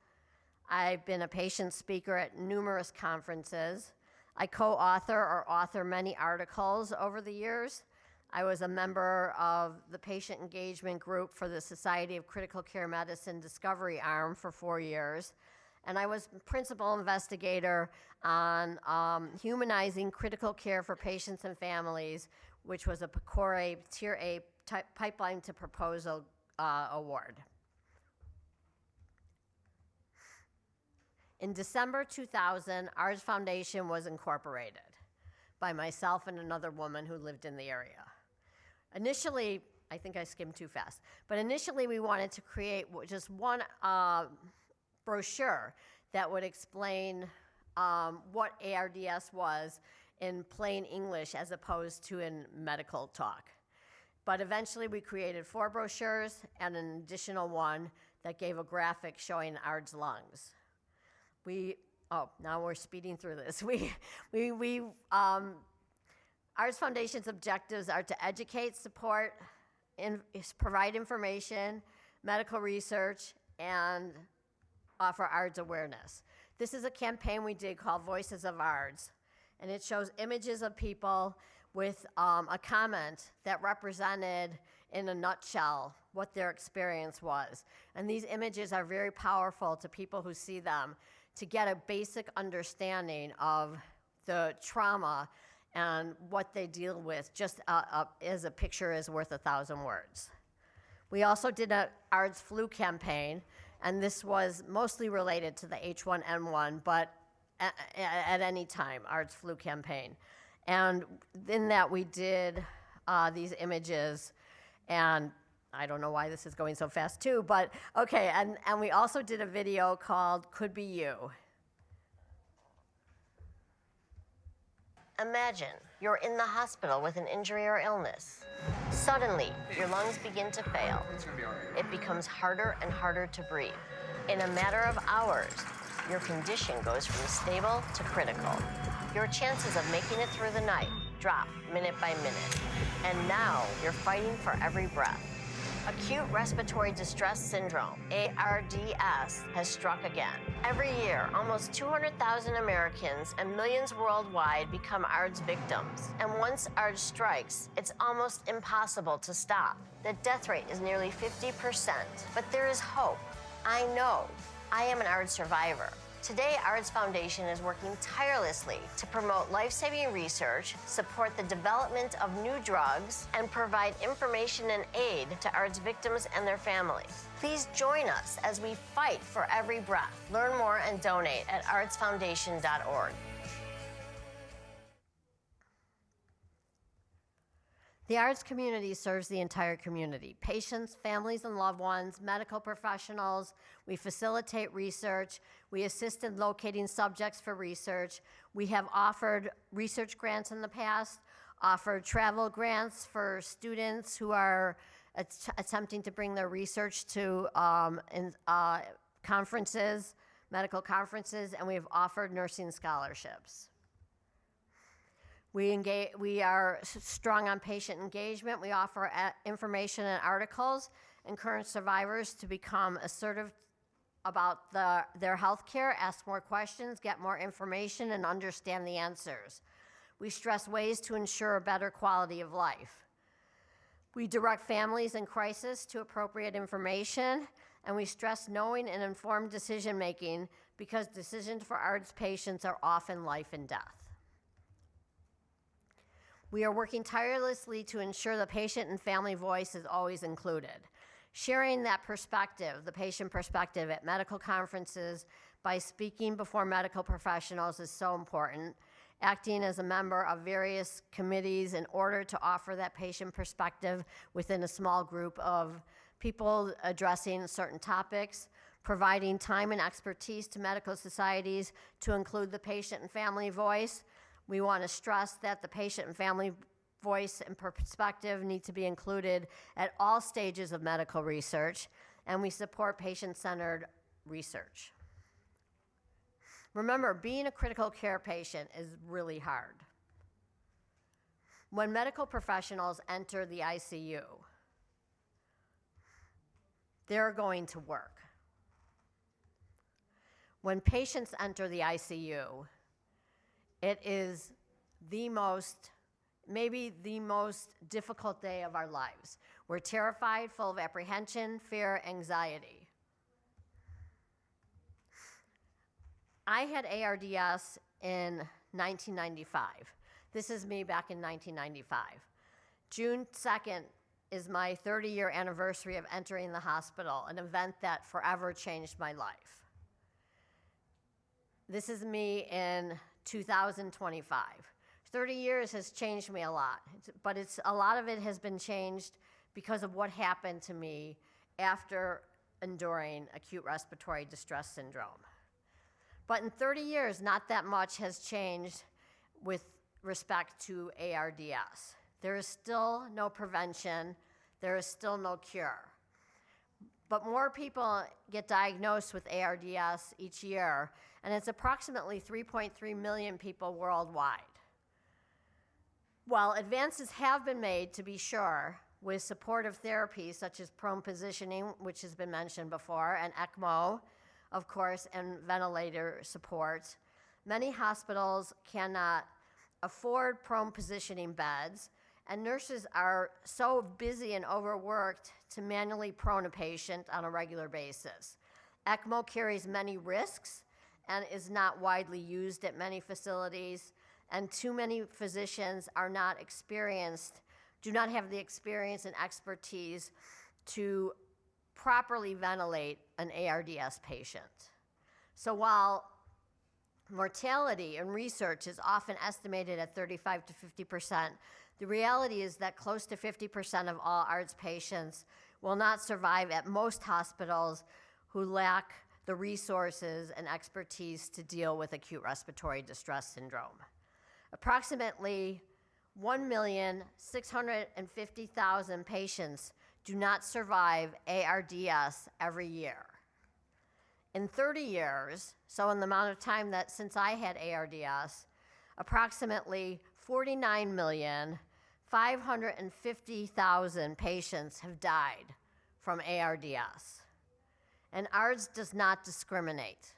I've been a patient speaker at numerous conferences. I co-author or author many articles over the years. I was a member of the patient engagement group for the Society of Critical Care Medicine Discovery Arm for 4 years. And I was principal investigator on humanizing critical care for patients and families, which was a PCORE Tier A Pipeline to Proposal award. In December 2000, ARDS Foundation was incorporated by myself and another woman who lived in the area. Initially, I think I skimmed too fast, but initially we wanted to create just one brochure that would explain what ARDS was in plain English as opposed to in medical talk. But eventually we created 4 brochures and an additional one that gave a graphic showing ARDS lungs. Now we're speeding through this. ARDS Foundation's objectives are to educate, support, provide information, medical research, and offer ARDS awareness. This is a campaign we did called Voices of ARDS, and it shows images of people with a comment that represented, in a nutshell, what their experience was. And these images are very powerful to people who see them to get a basic understanding of the trauma and what they deal with, just as a picture is worth 1,000 words. We also did an ARDS flu campaign, and this was mostly related to the H1N1, but at any time, ARDS flu campaign. And in that we did these images, and I don't know why this is going so fast too, but okay, and we also did a video called Could Be You. Imagine you're in the hospital with an injury or illness. Suddenly, your lungs begin to fail. It becomes harder and harder to breathe. In a matter of hours, your condition goes from stable to critical. Your chances of making it through the night drop minute by minute. And now you're fighting for every breath. Acute respiratory distress syndrome, ARDS, has struck again. Every year, almost 200,000 Americans and millions worldwide become ARDS victims. And once ARDS strikes, it's almost impossible to stop. The death rate is nearly 50%, but there is hope. I know. I am an ARDS survivor. Today, ARDS Foundation is working tirelessly to promote life-saving research, support the development of new drugs, and provide information and aid to ARDS victims and their families. Please join us as we fight for every breath. Learn more and donate at ardsfoundation.org. The ARDS community serves the entire community: patients, families and loved ones, medical professionals. We facilitate research. We assist in locating subjects for research. We have offered research grants in the past, offered travel grants for students who are attempting to bring their research to conferences, medical conferences, and we have offered nursing scholarships. We are strong on patient engagement. We offer information and articles, encourage survivors to become assertive about their health care, ask more questions, get more information, and understand the answers. We stress ways to ensure a better quality of life. We direct families in crisis to appropriate information, and we stress knowing and informed decision-making because decisions for ARDS patients are often life and death. We are working tirelessly to ensure the patient and family voice is always included. Sharing that perspective, the patient perspective, at medical conferences by speaking before medical professionals is so important. Acting as a member of various committees in order to offer that patient perspective within a small group of people addressing certain topics. Providing time and expertise to medical societies to include the patient and family voice. We want to stress that the patient and family voice and perspective need to be included at all stages of medical research, and we support patient-centered research. Remember, being a critical care patient is really hard. When medical professionals enter the ICU, they're going to work. When patients enter the ICU, it is maybe the most difficult day of our lives. We're terrified, full of apprehension, fear, anxiety. I had ARDS in 1995. This is me back in 1995. June 2nd is my 30-year anniversary of entering the hospital, an event that forever changed my life. This is me in 2025. 30 years has changed me a lot, but a lot of it has been changed because of what happened to me after enduring acute respiratory distress syndrome. But in 30 years, not that much has changed with respect to ARDS. There is still no prevention. There is still no cure. But more people get diagnosed with ARDS each year, and it's approximately 3.3 million people worldwide. While advances have been made, to be sure, with supportive therapies such as prone positioning, which has been mentioned before, and ECMO, of course, and ventilator support, many hospitals cannot afford prone positioning beds, and nurses are so busy and overworked to manually prone a patient on a regular basis. ECMO carries many risks and is not widely used at many facilities, and too many physicians are not experienced, do not have the experience and expertise to properly ventilate an ARDS patient. So while mortality in research is often estimated at 35 to 50%, the reality is that close to 50% of all ARDS patients will not survive at most hospitals who lack the resources and expertise to deal with acute respiratory distress syndrome. Approximately 1,650,000 patients do not survive ARDS every year. In 30 years, so in the amount of time that since I had ARDS, approximately 49,550,000 patients have died from ARDS. And ARDS does not discriminate.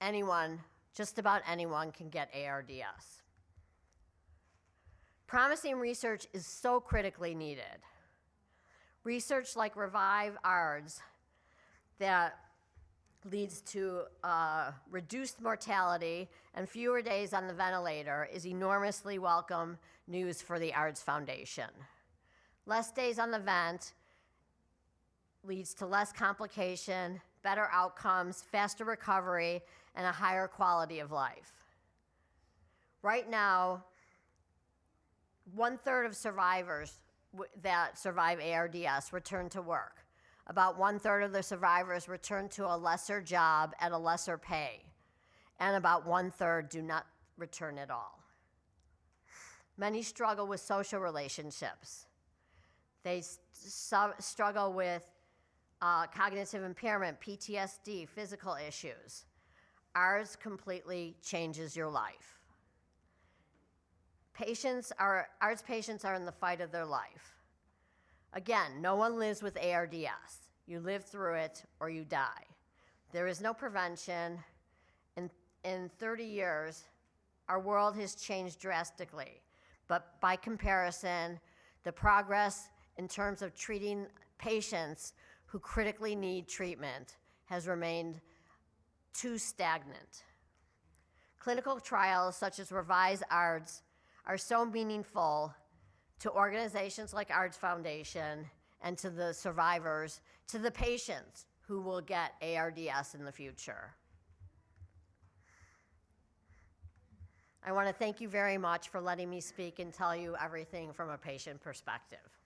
Anyone, just about anyone, can get ARDS. Promising research is so critically needed. Research like REVIVE-ARDS that leads to reduced mortality and fewer days on the ventilator is enormously welcome news for the ARDS Foundation. Less days on the vent leads to less complication, better outcomes, faster recovery, and a higher quality of life. Right now, 1/3 of survivors that survive ARDS return to work. About 1/3 of the survivors return to a lesser job at a lesser pay, and about 1/3 do not return at all. Many struggle with social relationships. They struggle with cognitive impairment, PTSD, physical issues. ARDS completely changes your life. ARDS patients are in the fight of their life. Again, no one lives with ARDS. You live through it or you die. There is no prevention. In 30 years, our world has changed drastically. But by comparison, the progress in terms of treating patients who critically need treatment has remained too stagnant. Clinical trials such as REVIVE-ARDS are so meaningful to organizations like ARDS Foundation and to the survivors, to the patients who will get ARDS in the future. I want to thank you very much for letting me speak and tell you everything from a patient perspective.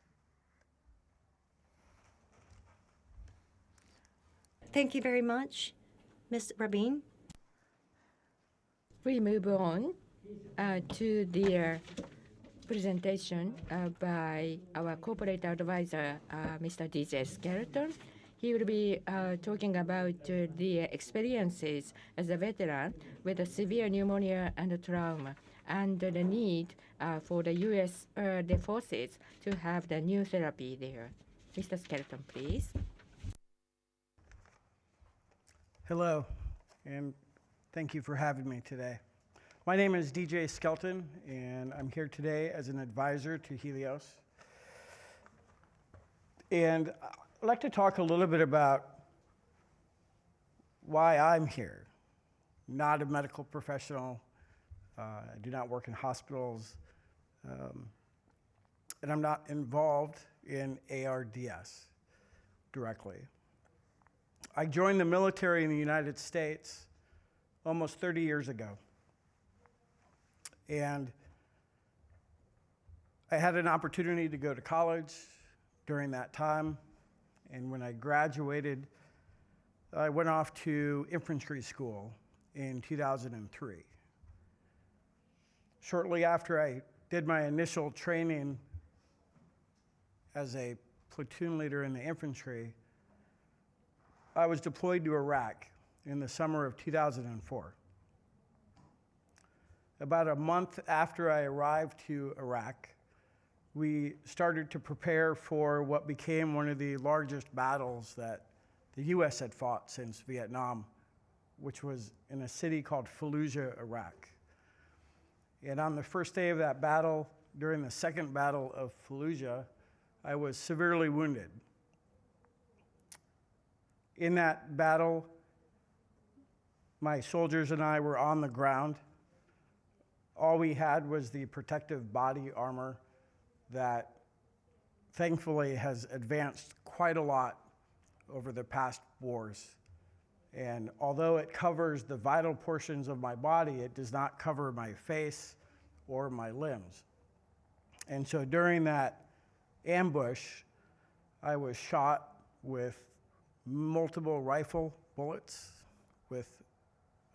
Thank you very much, Ms. Rabin. We move on to the presentation by our corporate advisor, Mr. DJ Skelton. He will be talking about the experiences as a veteran with a severe pneumonia and trauma and the need for the U.S. the forces to have the new therapy there. Mr. Skelton, please. Hello, and thank you for having me today. My name is DJ Skelton, and I'm here today as an advisor to Healios. And I'd like to talk a little bit about why I'm here. Not a medical professional. I do not work in hospitals. And I'm not involved in ARDS directly. I joined the military in the United States almost 30 years ago. And I had an opportunity to go to college during that time. And when I graduated, I went off to infantry school in 2003. Shortly after I did my initial training as a platoon leader in the infantry, I was deployed to Iraq in the summer of 2004. About a month after I arrived to Iraq, we started to prepare for what became one of the largest battles that the U.S. had fought since Vietnam, which was in a city called Fallujah, Iraq. And on the first day of that battle, during the second battle of Fallujah, I was severely wounded. In that battle, my soldiers and I were on the ground. All we had was the protective body armor that thankfully has advanced quite a lot over the past wars. And although it covers the vital portions of my body, it does not cover my face or my limbs. And so during that ambush, I was shot with multiple rifle bullets, with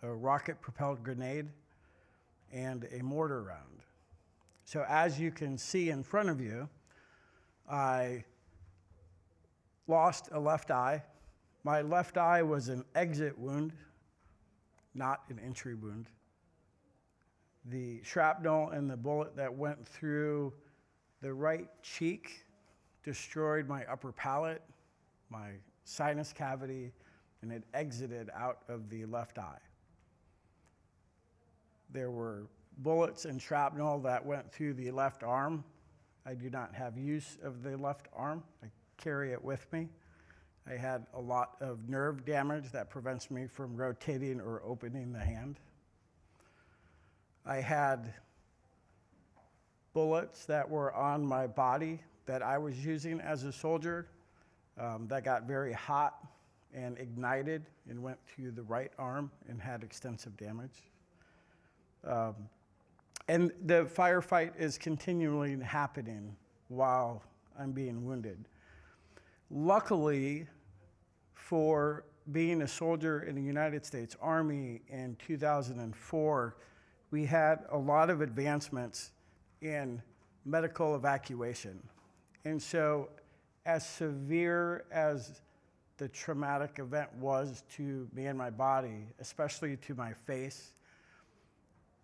a rocket-propelled grenade, and a mortar round. So as you can see in front of you, I lost a left eye. My left eye was an exit wound, not an entry wound. The shrapnel and the bullet that went through the right cheek destroyed my upper palate, my sinus cavity, and it exited out of the left eye. There were bullets and shrapnel that went through the left arm. I do not have use of the left arm. I carry it with me. I had a lot of nerve damage that prevents me from rotating or opening the hand. I had bullets that were on my body that I was using as a soldier that got very hot and ignited and went through the right arm and had extensive damage. And the firefight is continually happening while I'm being wounded. Luckily, for being a soldier in the United States Army in 2004, we had a lot of advancements in medical evacuation. And so, as severe as the traumatic event was to me and my body, especially to my face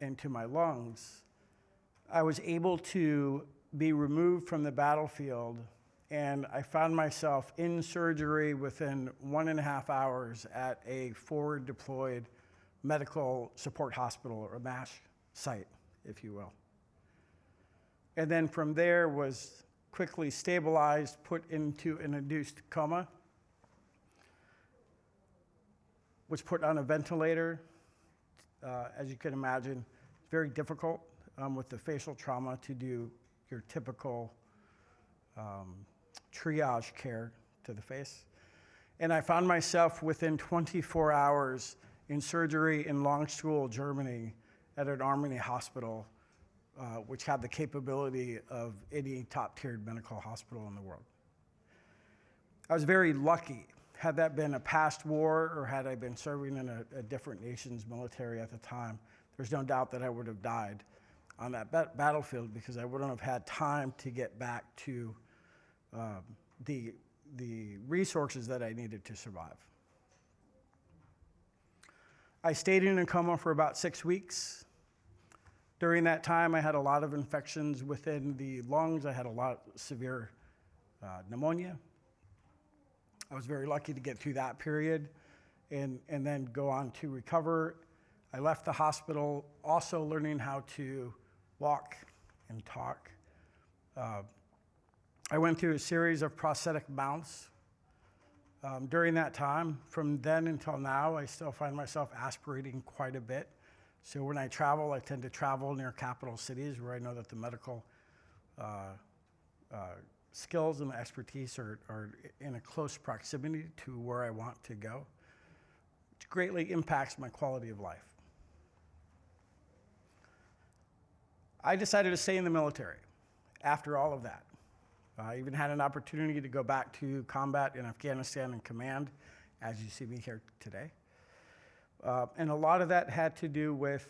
and to my lungs, I was able to be removed from the battlefield, and I found myself in surgery within 1.5 hours at a forward deployed medical support hospital, or a MASH site, if you will. And then from there was quickly stabilized, put into an induced coma, was put on a ventilator. As you can imagine, it's very difficult with the facial trauma to do your typical triage care to the face. And I found myself within 24 hours in surgery in Longstuhl, Germany, at an Army hospital, which had the capability of any top-tiered medical hospital in the world. I was very lucky. Had that been a past war, or had I been serving in a different nation's military at the time, there's no doubt that I would have died on that battlefield, because I wouldn't have had time to get back to the resources that I needed to survive. I stayed in a coma for about 6 weeks. During that time, I had a lot of infections within the lungs. I had a lot of severe pneumonia. I was very lucky to get through that period and then go on to recover. I left the hospital also learning how to walk and talk. I went through a series of prosthetic mounts. During that time, from then until now, I still find myself aspirating quite a bit. So when I travel, I tend to travel near capital cities where I know that the medical skills and the expertise are in a close proximity to where I want to go, which greatly impacts my quality of life. I decided to stay in the military after all of that. I even had an opportunity to go back to combat in Afghanistan in command, as you see me here today. And a lot of that had to do with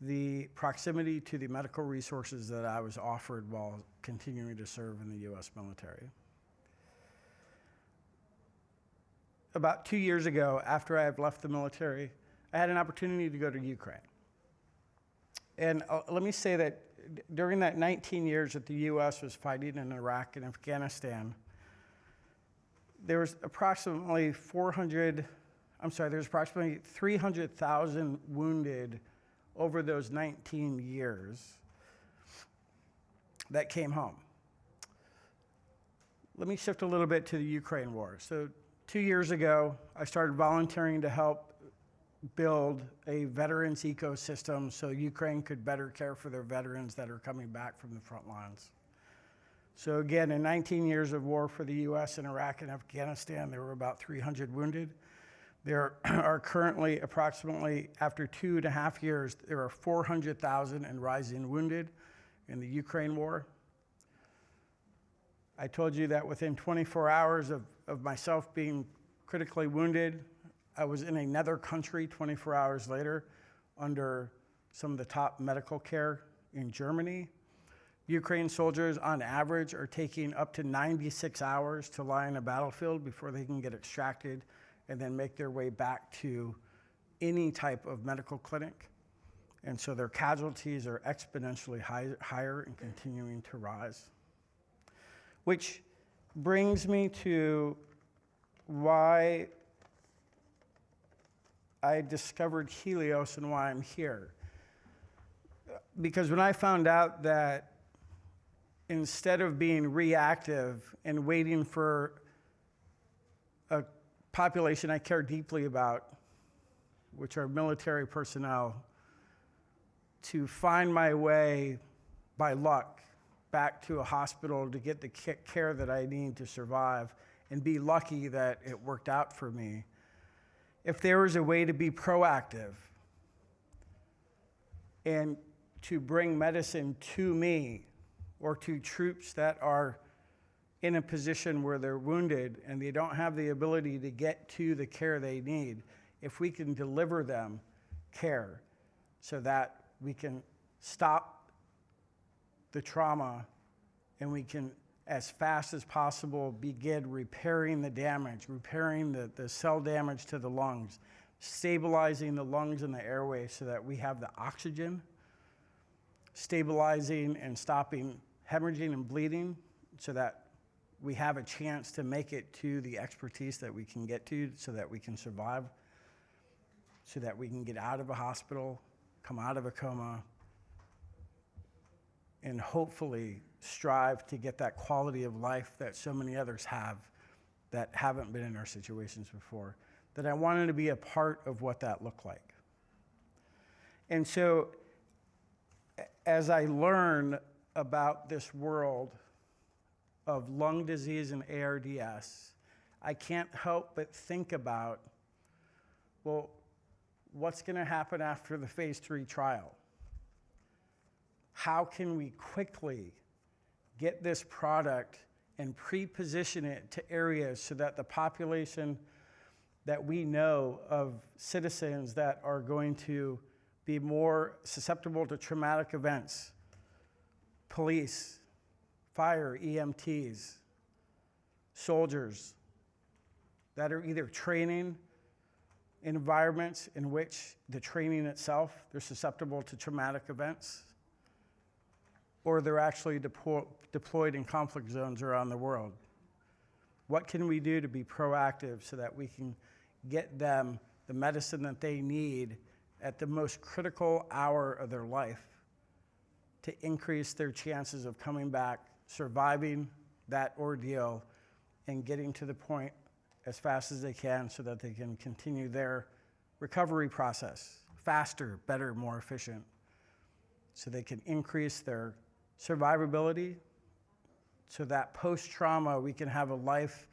the proximity to the medical resources that I was offered while continuing to serve in the U.S. military. About 2 years ago, after I had left the military, I had an opportunity to go to Ukraine. And let me say that during that 19 years that the U.S. was fighting in Iraq and Afghanistan, there was approximately 300,000 wounded over those 19 years that came home. Let me shift a little bit to the Ukraine war. So 2 years ago, I started volunteering to help build a veterans ecosystem so Ukraine could better care for their veterans that are coming back from the front lines. So again, in 19 years of war for the U.S. in Iraq and Afghanistan, there were about 300 wounded. There are currently approximately, after 2.5 years, there are 400,000 and rising wounded in the Ukraine war. I told you that within 24 hours of myself being critically wounded, I was in another country 24 hours later under some of the top medical care in Germany. Ukraine soldiers, on average, are taking up to 96 hours to lie in a battlefield before they can get extracted and then make their way back to any type of medical clinic. And so their casualties are exponentially higher and continuing to rise. Which brings me to why I discovered Healios and why I'm here. Because when I found out that instead of being reactive and waiting for a population I care deeply about, which are military personnel, to find my way by luck back to a hospital to get the care that I need to survive and be lucky that it worked out for me. If there was a way to be proactive and to bring medicine to me or to troops that are in a position where they're wounded and they don't have the ability to get to the care they need, if we can deliver them care so that we can stop the trauma and we can, as fast as possible, begin repairing the damage, repairing the cell damage to the lungs, stabilizing the lungs and the airway so that we have the oxygen, stabilizing and stopping hemorrhaging and bleeding so that we have a chance to make it to the expertise that we can get to so that we can survive, so that we can get out of a hospital, come out of a coma, and hopefully strive to get that quality of life that so many others have that haven't been in our situations before, that I wanted to be a part of what that looked like. And so as I learn about this world of lung disease and ARDS, I can't help but think about, well, what's going to happen after the phase 3 trial? How can we quickly get this product and pre-position it to areas so that the population that we know of citizens that are going to be more susceptible to traumatic events, police, fire, EMTs, soldiers that are either training in environments in which the training itself, they're susceptible to traumatic events, or they're actually deployed in conflict zones around the world. What can we do to be proactive so that we can get them the medicine that they need at the most critical hour of their life to increase their chances of coming back, surviving that ordeal, and getting to the point as fast as they can so that they can continue their recovery process faster, better, more efficient, so they can increase their survivability, so that post-trauma we can have a life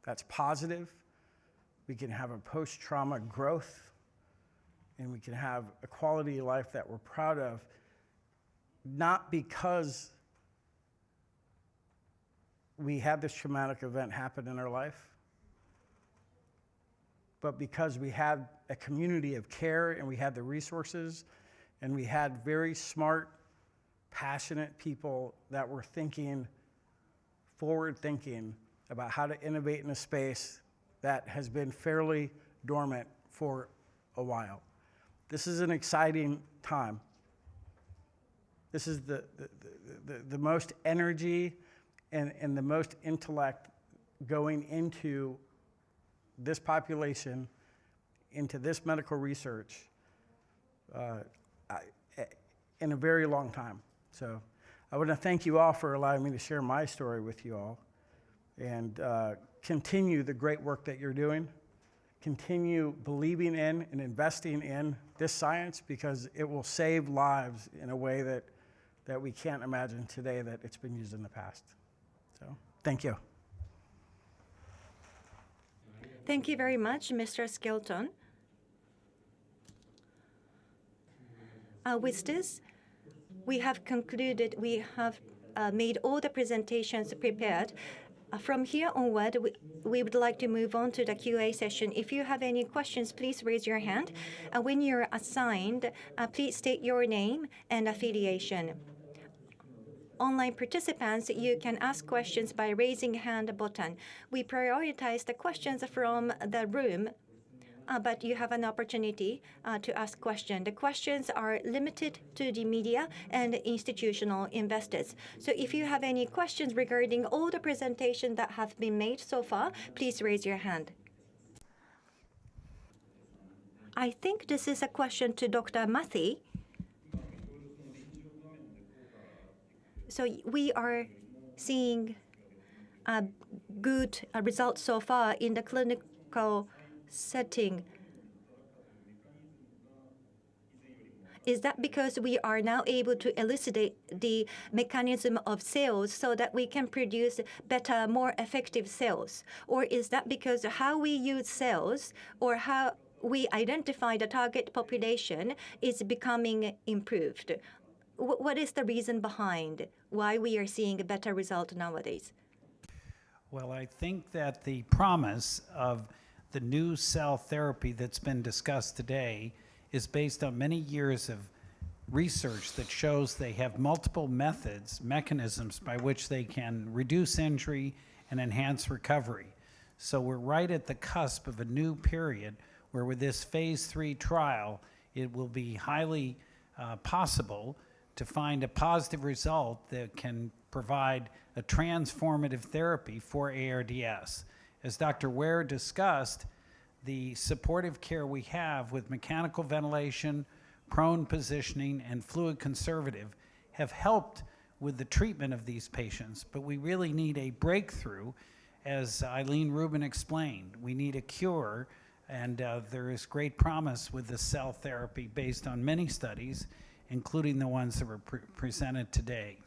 that's positive, we can have a post-trauma growth, and we can have a quality of life that we're proud of, not because we had this traumatic event happen in our life, but because we had a community of care and we had the resources and we had very smart, passionate people that were thinking, forward-thinking about how to innovate in a space that has been fairly dormant for a while. This is an exciting time. This is the most energy and the most intellect going into this population, into this medical research in a very long time. So I want to thank you all for allowing me to share my story with you all and continue the great work that you're doing. Continue believing in and investing in this science because it will save lives in a way that we can't imagine today that it's been used in the past. So thank you. Thank you very much, Mr. Skelton. With this, we have concluded, we have made all the presentations prepared. From here onward, we would like to move on to the QA session. If you have any questions, please raise your hand. When you're assigned, please state your name and affiliation. Online participants, you can ask questions by raising hand button. We prioritize the questions from the room but you have an opportunity to ask questions. The questions are limited to the media and institutional investors. So if you have any questions regarding all the presentations that have been made so far, please raise your hand. I think this is a question to Dr. Mathy. So we are seeing good results so far in the clinical setting. Is that because we are now able to elucidate the mechanism of cells so that we can produce better, more effective cells? Or is that because how we use cells or how we identify the target population is becoming improved? What is the reason behind why we are seeing a better result nowadays? Well, I think that the promise of the new cell therapy that's been discussed today is based on many years of research that shows they have multiple mechanisms by which they can reduce injury and enhance recovery. So we're right at the cusp of a new period where with this phase 3 trial, it will be highly possible to find a positive result that can provide a transformative therapy for ARDS. As Dr. Ware discussed, the supportive care we have with mechanical ventilation, prone positioning, and fluid conservative have helped with the treatment of these patients, but we really need a breakthrough, as Eileen Rubin explained. We need a cure, and there is great promise with the cell therapy based on many studies, including the ones that were presented today.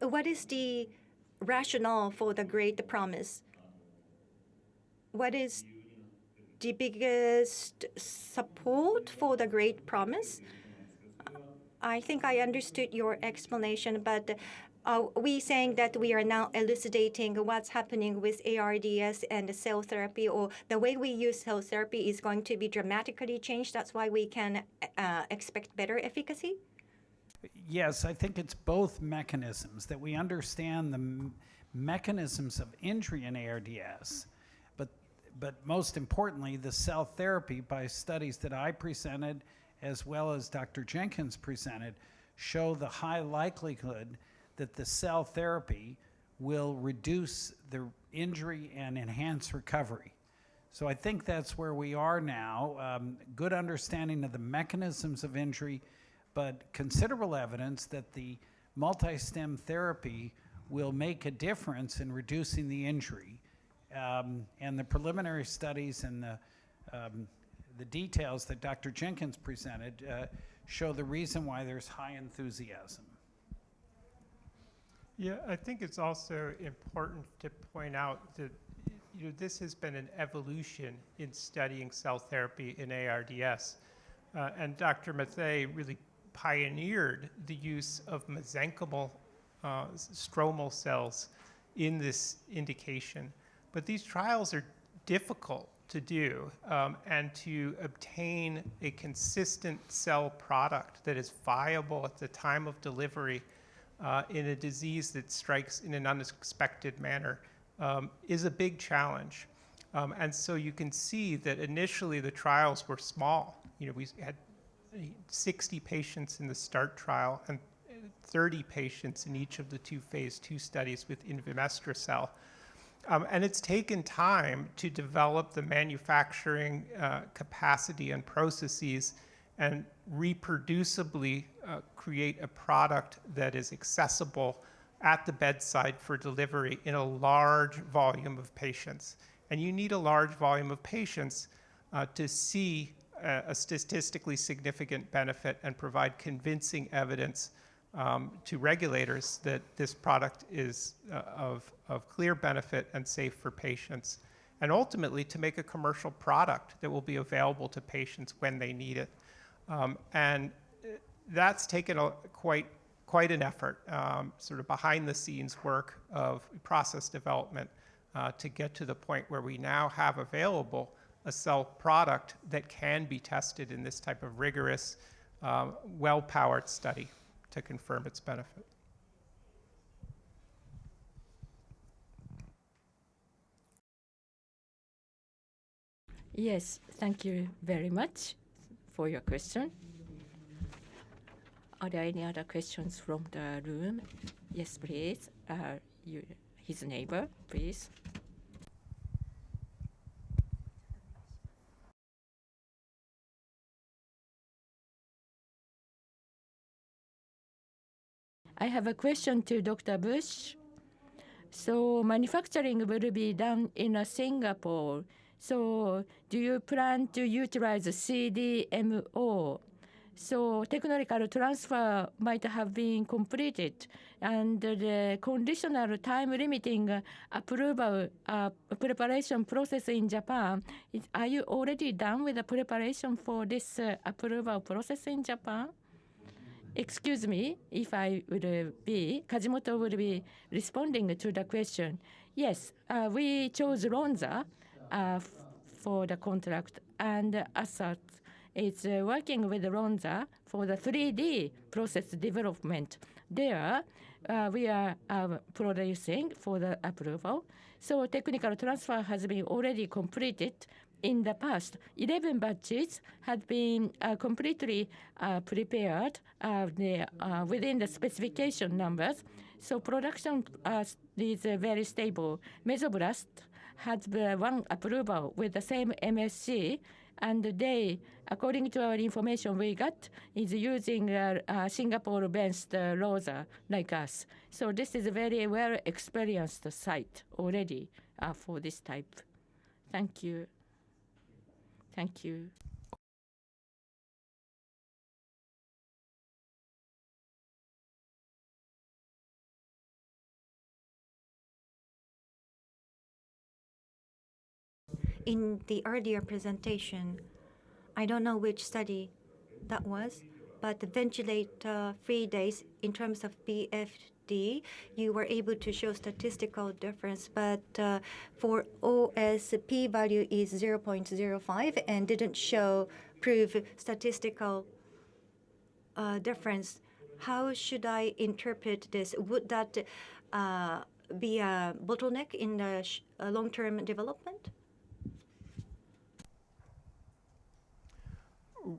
What is the rationale for the great promise? What is the biggest support for the great promise? I think I understood your explanation, but are we saying that we are now elucidating what's happening with ARDS and cell therapy, or the way we use cell therapy is going to be dramatically changed? That's why we can expect better efficacy? Yes, I think it's both mechanisms, that we understand the mechanisms of injury in ARDS, but most importantly, the cell therapy by studies that I presented as well as Dr. Jenkins presented show the high likelihood that the cell therapy will reduce the injury and enhance recovery. So I think that's where we are now, good understanding of the mechanisms of injury, but considerable evidence that the multi-stem therapy will make a difference in reducing the injury. And the preliminary studies and the details that Dr. Jenkins presented show the reason why there's high enthusiasm. Yeah, I think it's also important to point out that this has been an evolution in studying cell therapy in ARDS. And Dr. Mathay really pioneered the use of mesenchymal stromal cells in this indication. But these trials are difficult to do, and to obtain a consistent cell product that is viable at the time of delivery in a disease that strikes in an unexpected manner is a big challenge. And so you can see that initially the trials were small. We had 60 patients in the START trial and 30 patients in each of the 2 phase 2 studies with invimestrocel. And it's taken time to develop the manufacturing capacity and processes and reproducibly create a product that is accessible at the bedside for delivery in a large volume of patients. And you need a large volume of patients to see a statistically significant benefit and provide convincing evidence to regulators that this product is of clear benefit and safe for patients, and ultimately to make a commercial product that will be available to patients when they need it. And that's taken quite an effort, sort of behind the scenes work of process development to get to the point where we now have available a cell product that can be tested in this type of rigorous, well-powered study to confirm its benefit. Yes, thank you very much for your question. Are there any other questions from the room? Yes, please. His neighbor, please. I have a question to Dr. Bush. So manufacturing will be done in Singapore. So do you plan to utilize CDMO? So technical transfer might have been completed, and the conditional time limiting approval preparation process in Japan, are you already done with the preparation for this approval process in Japan? Excuse me, if I would be, Kajimoto will be responding to the question. Yes, we chose Lonza for the contract, and Assat is working with Lonza for the 3D process development. There, we are producing for the approval. So technical transfer has been already completed. In the past, 11 batches had been completely prepared within the specification numbers. So production is very stable. Mesoblast had one approval with the same MSC, and they, according to our information we got, is using Singapore-based Lonza like us. So this is a very well-experienced site already for this type. Thank you. Thank you. In the earlier presentation, I don't know which study that was, but the ventilator-free days in terms of BFD, you were able to show statistical difference, but for OS, p-value is 0.05 and didn't prove statistical difference. How should I interpret this? Would that be a bottleneck in the long-term development?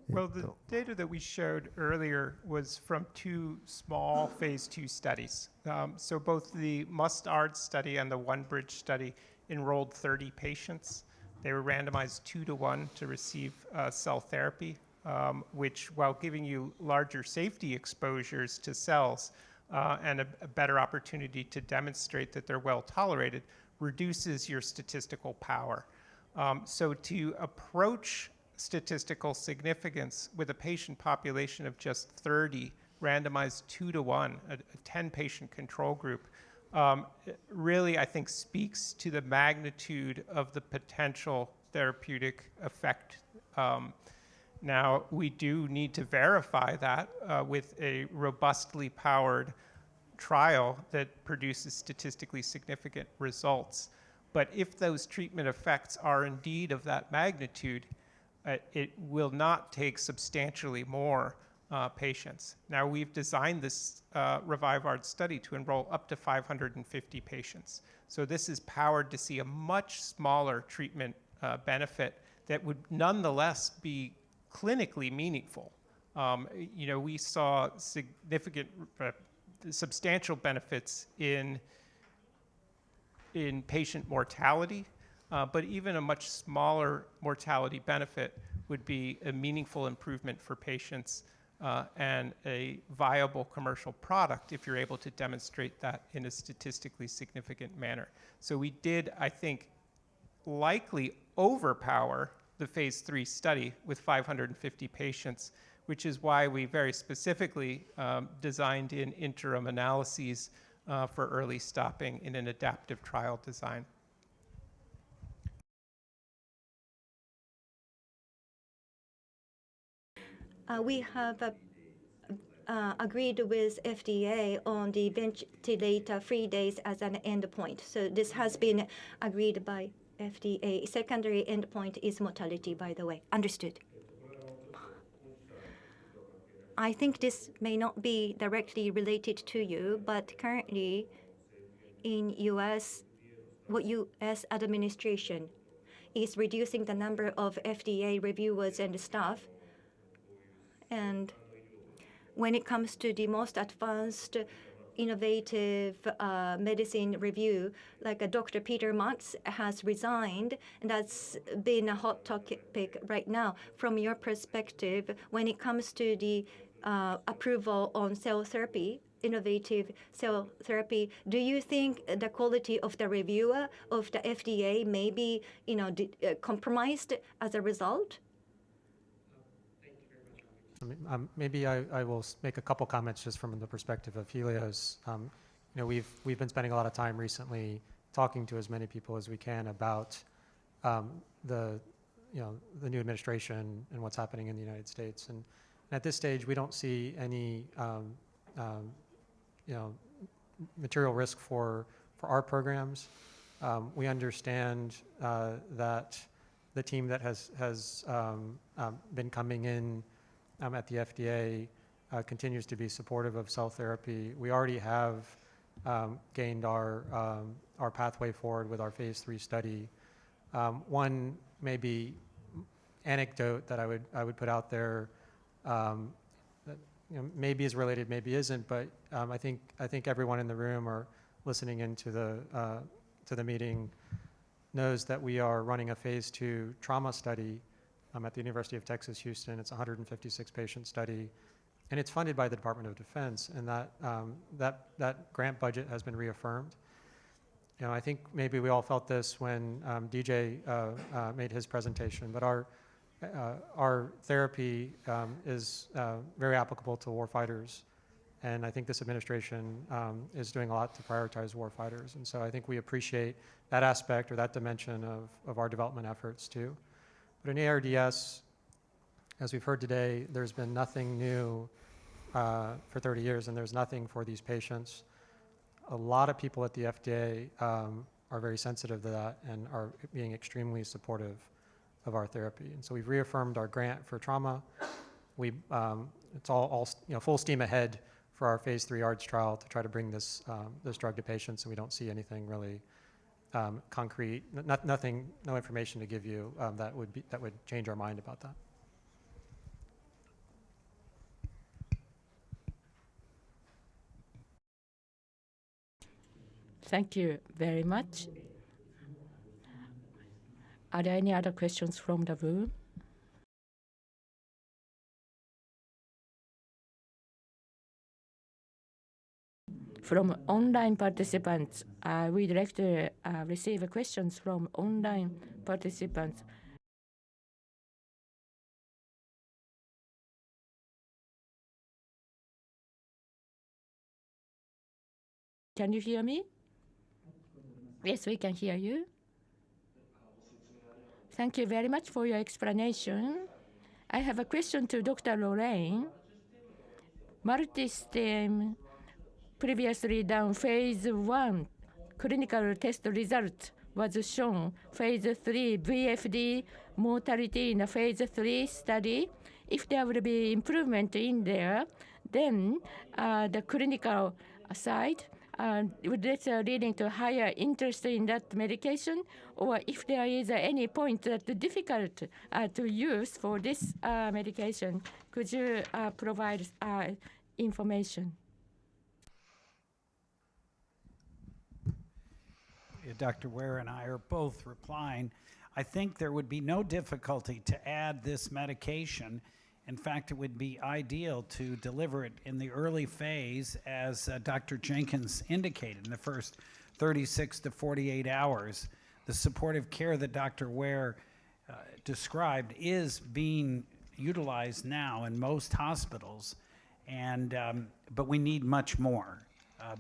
Well, the data that we showed earlier was from two small phase 2 studies. So both the REVIVE-ARDS study and the ONE-BRIDGE study enrolled 30 patients. They were randomized 2-to-1 to receive cell therapy, which, while giving you larger safety exposures to cells and a better opportunity to demonstrate that they're well tolerated, reduces your statistical power. So to approach statistical significance with a patient population of just 30, randomized 2-to-1, a 10-patient control group, really, I think, speaks to the magnitude of the potential therapeutic effect. Now, we do need to verify that with a robustly powered trial that produces statistically significant results. But if those treatment effects are indeed of that magnitude, it will not take substantially more patients. Now, we've designed this REVIVE-ARDS study to enroll up to 550 patients. So this is powered to see a much smaller treatment benefit that would nonetheless be clinically meaningful. We saw significant, substantial benefits in patient mortality, but even a much smaller mortality benefit would be a meaningful improvement for patients and a viable commercial product if you're able to demonstrate that in a statistically significant manner. So we did, I think, likely overpower the phase 3 study with 550 patients, which is why we very specifically designed in interim analyses for early stopping in an adaptive trial design. We have agreed with FDA on the ventilator-free days as an endpoint. So this has been agreed by FDA secondary endpoint is mortality, by the way. Understood. I think this may not be directly related to you, but currently in US, what US administration is reducing the number of FDA reviewers and staff. And when it comes to the most advanced innovative medicine review, like Dr. Peter Marks has resigned, and that's been a hot topic right now. From your perspective, when it comes to the approval on cell therapy, innovative cell therapy, do you think the quality of the reviewer of the FDA may be, compromised as a result? Maybe I will make a couple comments just from the perspective of Healios. We've been spending a lot of time recently talking to as many people as we can about the new administration and what's happening in the United States. And at this stage, we don't see any material risk for our programs. We understand that the team that has been coming in at the FDA continues to be supportive of cell therapy. We already have gained our pathway forward with our phase 3 study. One maybe anecdote that I would put out there that maybe is related, maybe isn't, but I think everyone in the room or listening into the meeting knows that we are running a phase 2 trauma study at the University of Texas, Houston. It's a 156-patient study, and it's funded by the Department of Defense, and that grant budget has been reaffirmed. I think maybe we all felt this when DJ made his presentation, but our therapy is very applicable to warfighters, and I think this administration is doing a lot to prioritize warfighters, and so I think we appreciate that aspect or that dimension of our development efforts too. But in ARDS, as we've heard today, there's been nothing new for 30 years, and there's nothing for these patients. A lot of people at the FDA are very sensitive to that and are being extremely supportive of our therapy. And so we've reaffirmed our grant for trauma. It's all full steam ahead for our phase 3 ARDS trial to try to bring this drug to patients, and we don't see anything really concrete, no information to give you that would change our mind about that. Thank you very much. Are there any other questions from the room? From online participants, we'd like to receive questions from online participants. Can you hear me? Yes, we can hear you. Thank you very much for your explanation. I have a question to Dr. Lorraine. Multi-stem previously done phase 1 clinical test result was shown. Phase 3 VFD mortality in a phase 3 study. If there will be improvement in there, then the clinical side, would this leading to higher interest in that medication? Or if there is any point that difficult to use for this medication, could you provide information? Dr. Ware and I are both replying. I think there would be no difficulty to add this medication. In fact, it would be ideal to deliver it in the early phase, as Dr. Jenkins indicated, in the first 36 to 48 hours. The supportive care that Dr. Ware described is being utilized now in most hospitals, and but we need much more.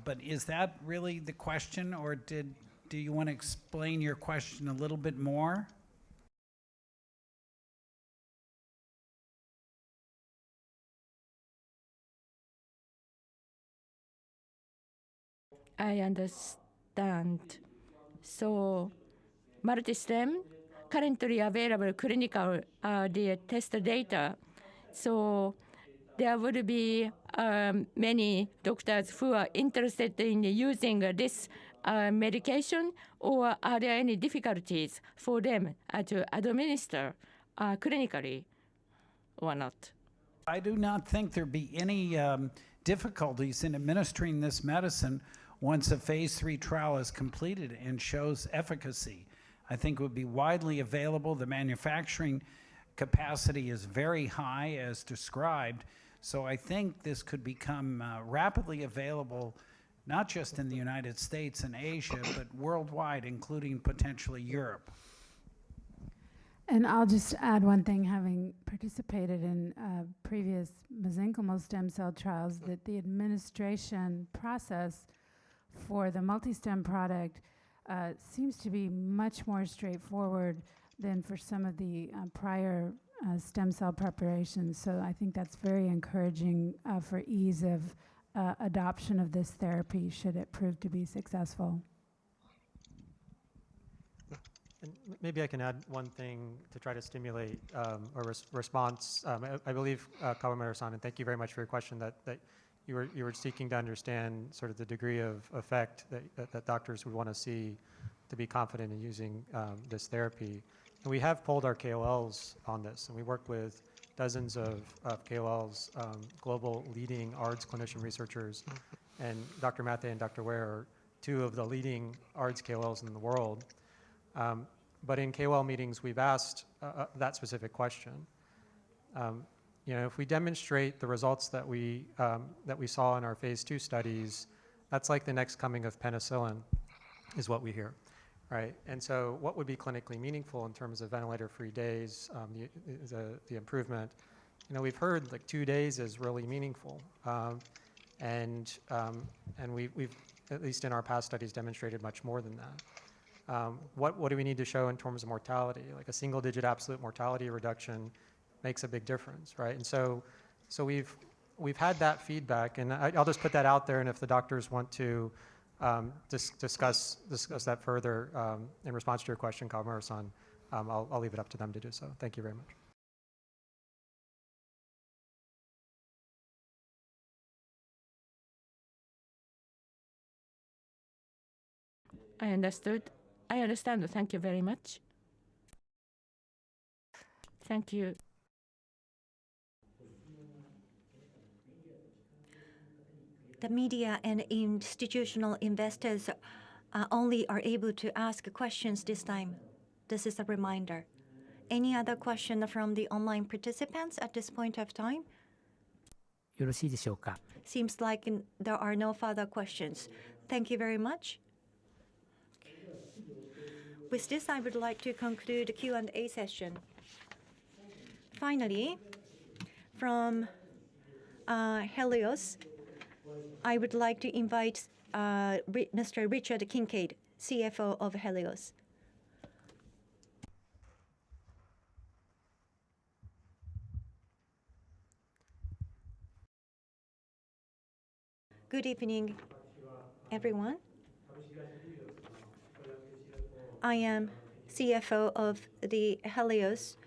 But is that really the question, or do you want to explain your question a little bit more? I understand. So multi-stem, currently available clinical the test data. So there will be many doctors who are interested in using this medication, or are there any difficulties for them to administer clinically or not? I do not think there'd be any difficulties in administering this medicine once a phase 3 trial is completed and shows efficacy. I think it would be widely available. The manufacturing capacity is very high as described. So I think this could become rapidly available, not just in the United States and Asia, but worldwide, including potentially Europe. And I'll just add one thing, having participated in previous mesenchymal stem cell trials, that the administration process for the multi-stem product seems to be much more straightforward than for some of the prior stem cell preparations. So I think that's very encouraging for ease of adoption of this therapy should it prove to be successful. And maybe I can add one thing to try to stimulate a response. I believe, Kawamura-san, and thank you very much for your question, that you were seeking to understand sort of the degree of effect that doctors would want to see to be confident in using this therapy. And we have polled our KOLs on this, and we work with dozens of KOLs, global leading ARDS clinician researchers, and Dr. Mathe and Dr. Ware are two of the leading ARDS KOLs in the world. But in KOL meetings, we've asked that specific question. If we demonstrate the results that we saw in our phase 2 studies, that's like the next coming of penicillin, is what we hear, right? And so, what would be clinically meaningful in terms of ventilator-free days, the improvement? We've heard like 2 days is really meaningful, and we've at least in our past studies demonstrated much more than that. What do we need to show in terms of mortality? Like a single-digit absolute mortality reduction makes a big difference, right? And so we've had that feedback, and I'll just put that out there. And if the doctors want to discuss that further in response to your question, Kawamura-san, I'll leave it up to them to do so. Thank you very much. I understood. I understand. Thank you very much. Thank you. The media and institutional investors only are able to ask questions this time. This is a reminder. Any other question from the online participants at this point of time? よろしいでしょうか。 Seems like there are no further questions. Thank you very much. With this, I would like to conclude the Q&A session. Finally, from Healios, I would like to invite Mr. Richard Kincaid, CFO of Healios. Good evening, everyone. I am CFO of the Healios.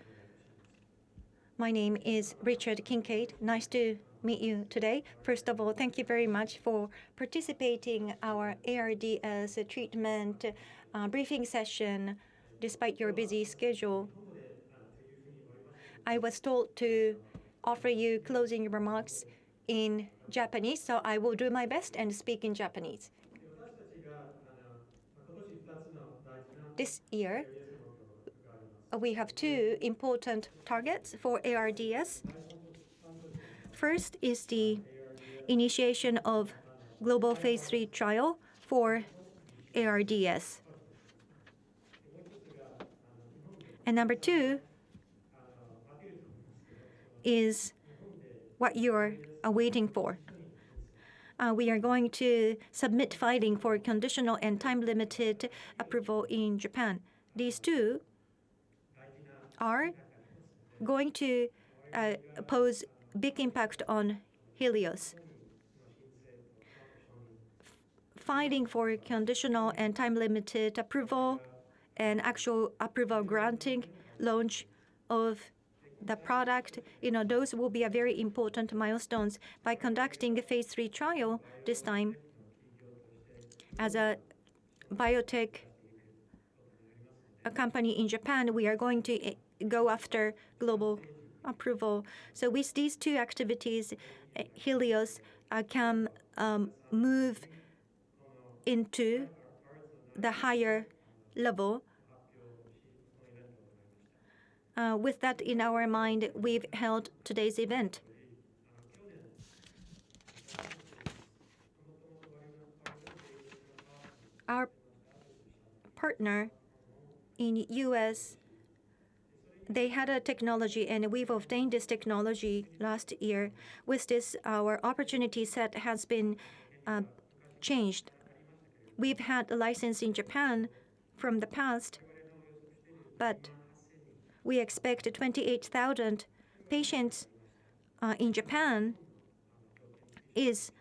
My name is Richard Kincaid. Nice to meet you today. First of all, thank you very much for participating our ARDS treatment briefing session despite your busy schedule. I was told to offer you closing remarks in Japanese, so I will do my best and speak in Japanese. This year, we have two important targets for ARDS. First is the initiation of global phase 3 trial for ARDS. And number two is what you're waiting for. We are going to submit filing for conditional and time-limited approval in Japan. These two are going to pose big impact on Healios. Filing for conditional and time-limited approval and actual approval granting, launch of the product, those will be a very important milestones. By conducting a phase 3 trial this time, as a biotech company in Japan, we are going to go after global approval. So with these two activities, Healios can move into the higher level. With that in our mind, we've held today's event. Our partner in US, they had a technology, and we've obtained this technology last year. With this, our opportunity set has been changed. We've had a license in Japan from the past, but we expect 28,000 patients in Japan is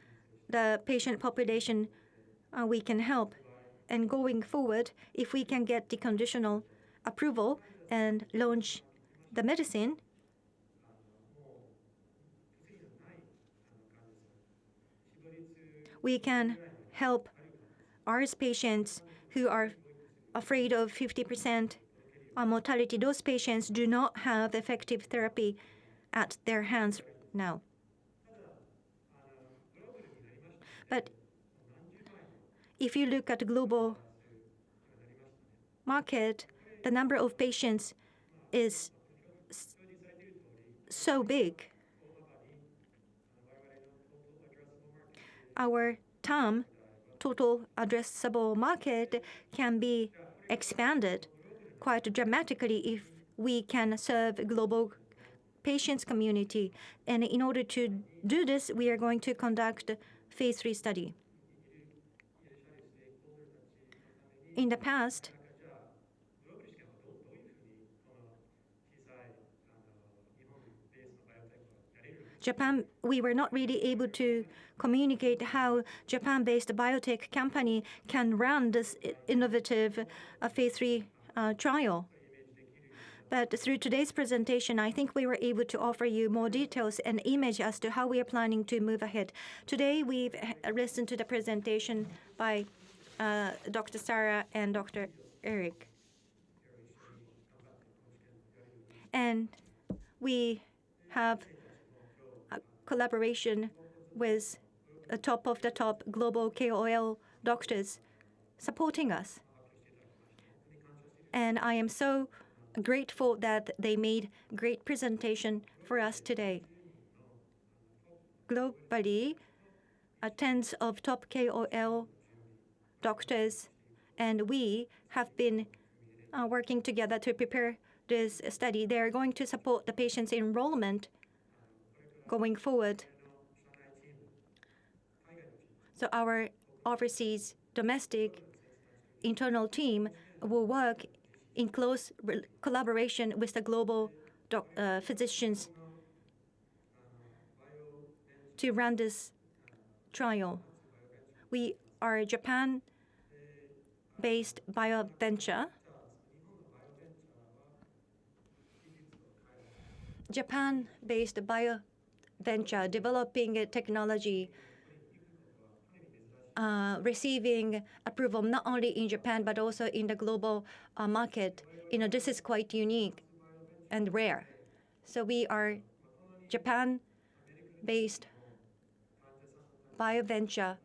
the patient population we can help. And going forward, if we can get the conditional approval and launch the medicine, we can help ARDS patients who are afraid of 50% mortality. Those patients do not have effective therapy at their hands now. But if you look at the global market, the number of patients is so big. Our TAM, total addressable market, can be expanded quite dramatically if we can serve global patients community. And in order to do this, we are going to conduct a phase 3 study. In the past, Japan, we were not really able to communicate how Japan-based biotech company can run this innovative phase 3 trial. But through today's presentation, I think we were able to offer you more details and image as to how we are planning to move ahead. Today, we've listened to the presentation by Dr. Sarah and Dr. Eric. And we have a collaboration with a top of the top global KOL doctors supporting us. And I am so grateful that they made great presentation for us today. Globally, tens of top KOL doctors and we have been working together to prepare this study. They are going to support the patient's enrollment going forward. So our overseas domestic internal team will work in close collaboration with the global physicians to run this trial. We are a Japan-based bioventure. Japan-based bioventure developing a technology, receiving approval not only in Japan but also in the global market. This is quite unique and rare. So we are Japan-based bioventure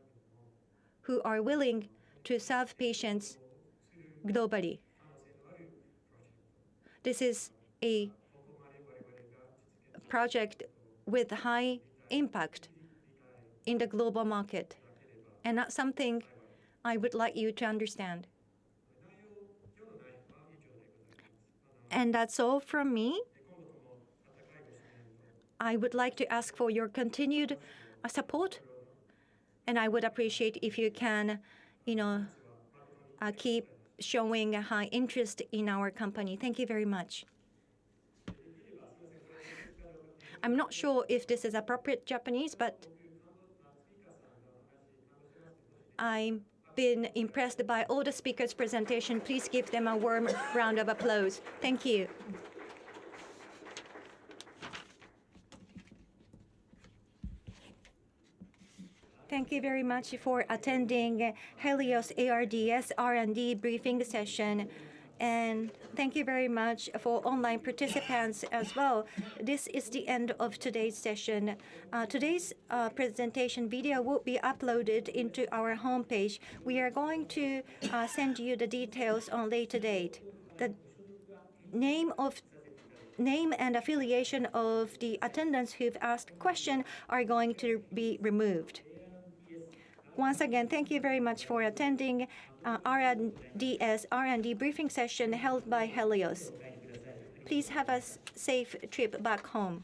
who are willing to serve patients globally. This is a project with high impact in the global market, and that's something I would like you to understand. And that's all from me. I would like to ask for your continued support, and I would appreciate if you can, keep showing a high interest in our company. Thank you very much. I'm not sure if this is appropriate Japanese, but I'm been impressed by all the speakers' presentation, please give them a warm round of applause. Thank you. Thank you very much for attending Healios ARDS R&D briefing session. And thank you very much for online participants as well. This is the end of today's session. Today's presentation video will be uploaded into our homepage. We are going to send you the details on later date. The name and affiliation of the attendants who've asked questions are going to be removed. Once again, thank you very much for attending RDS R&D briefing session held by Healios. Please have a safe trip back home.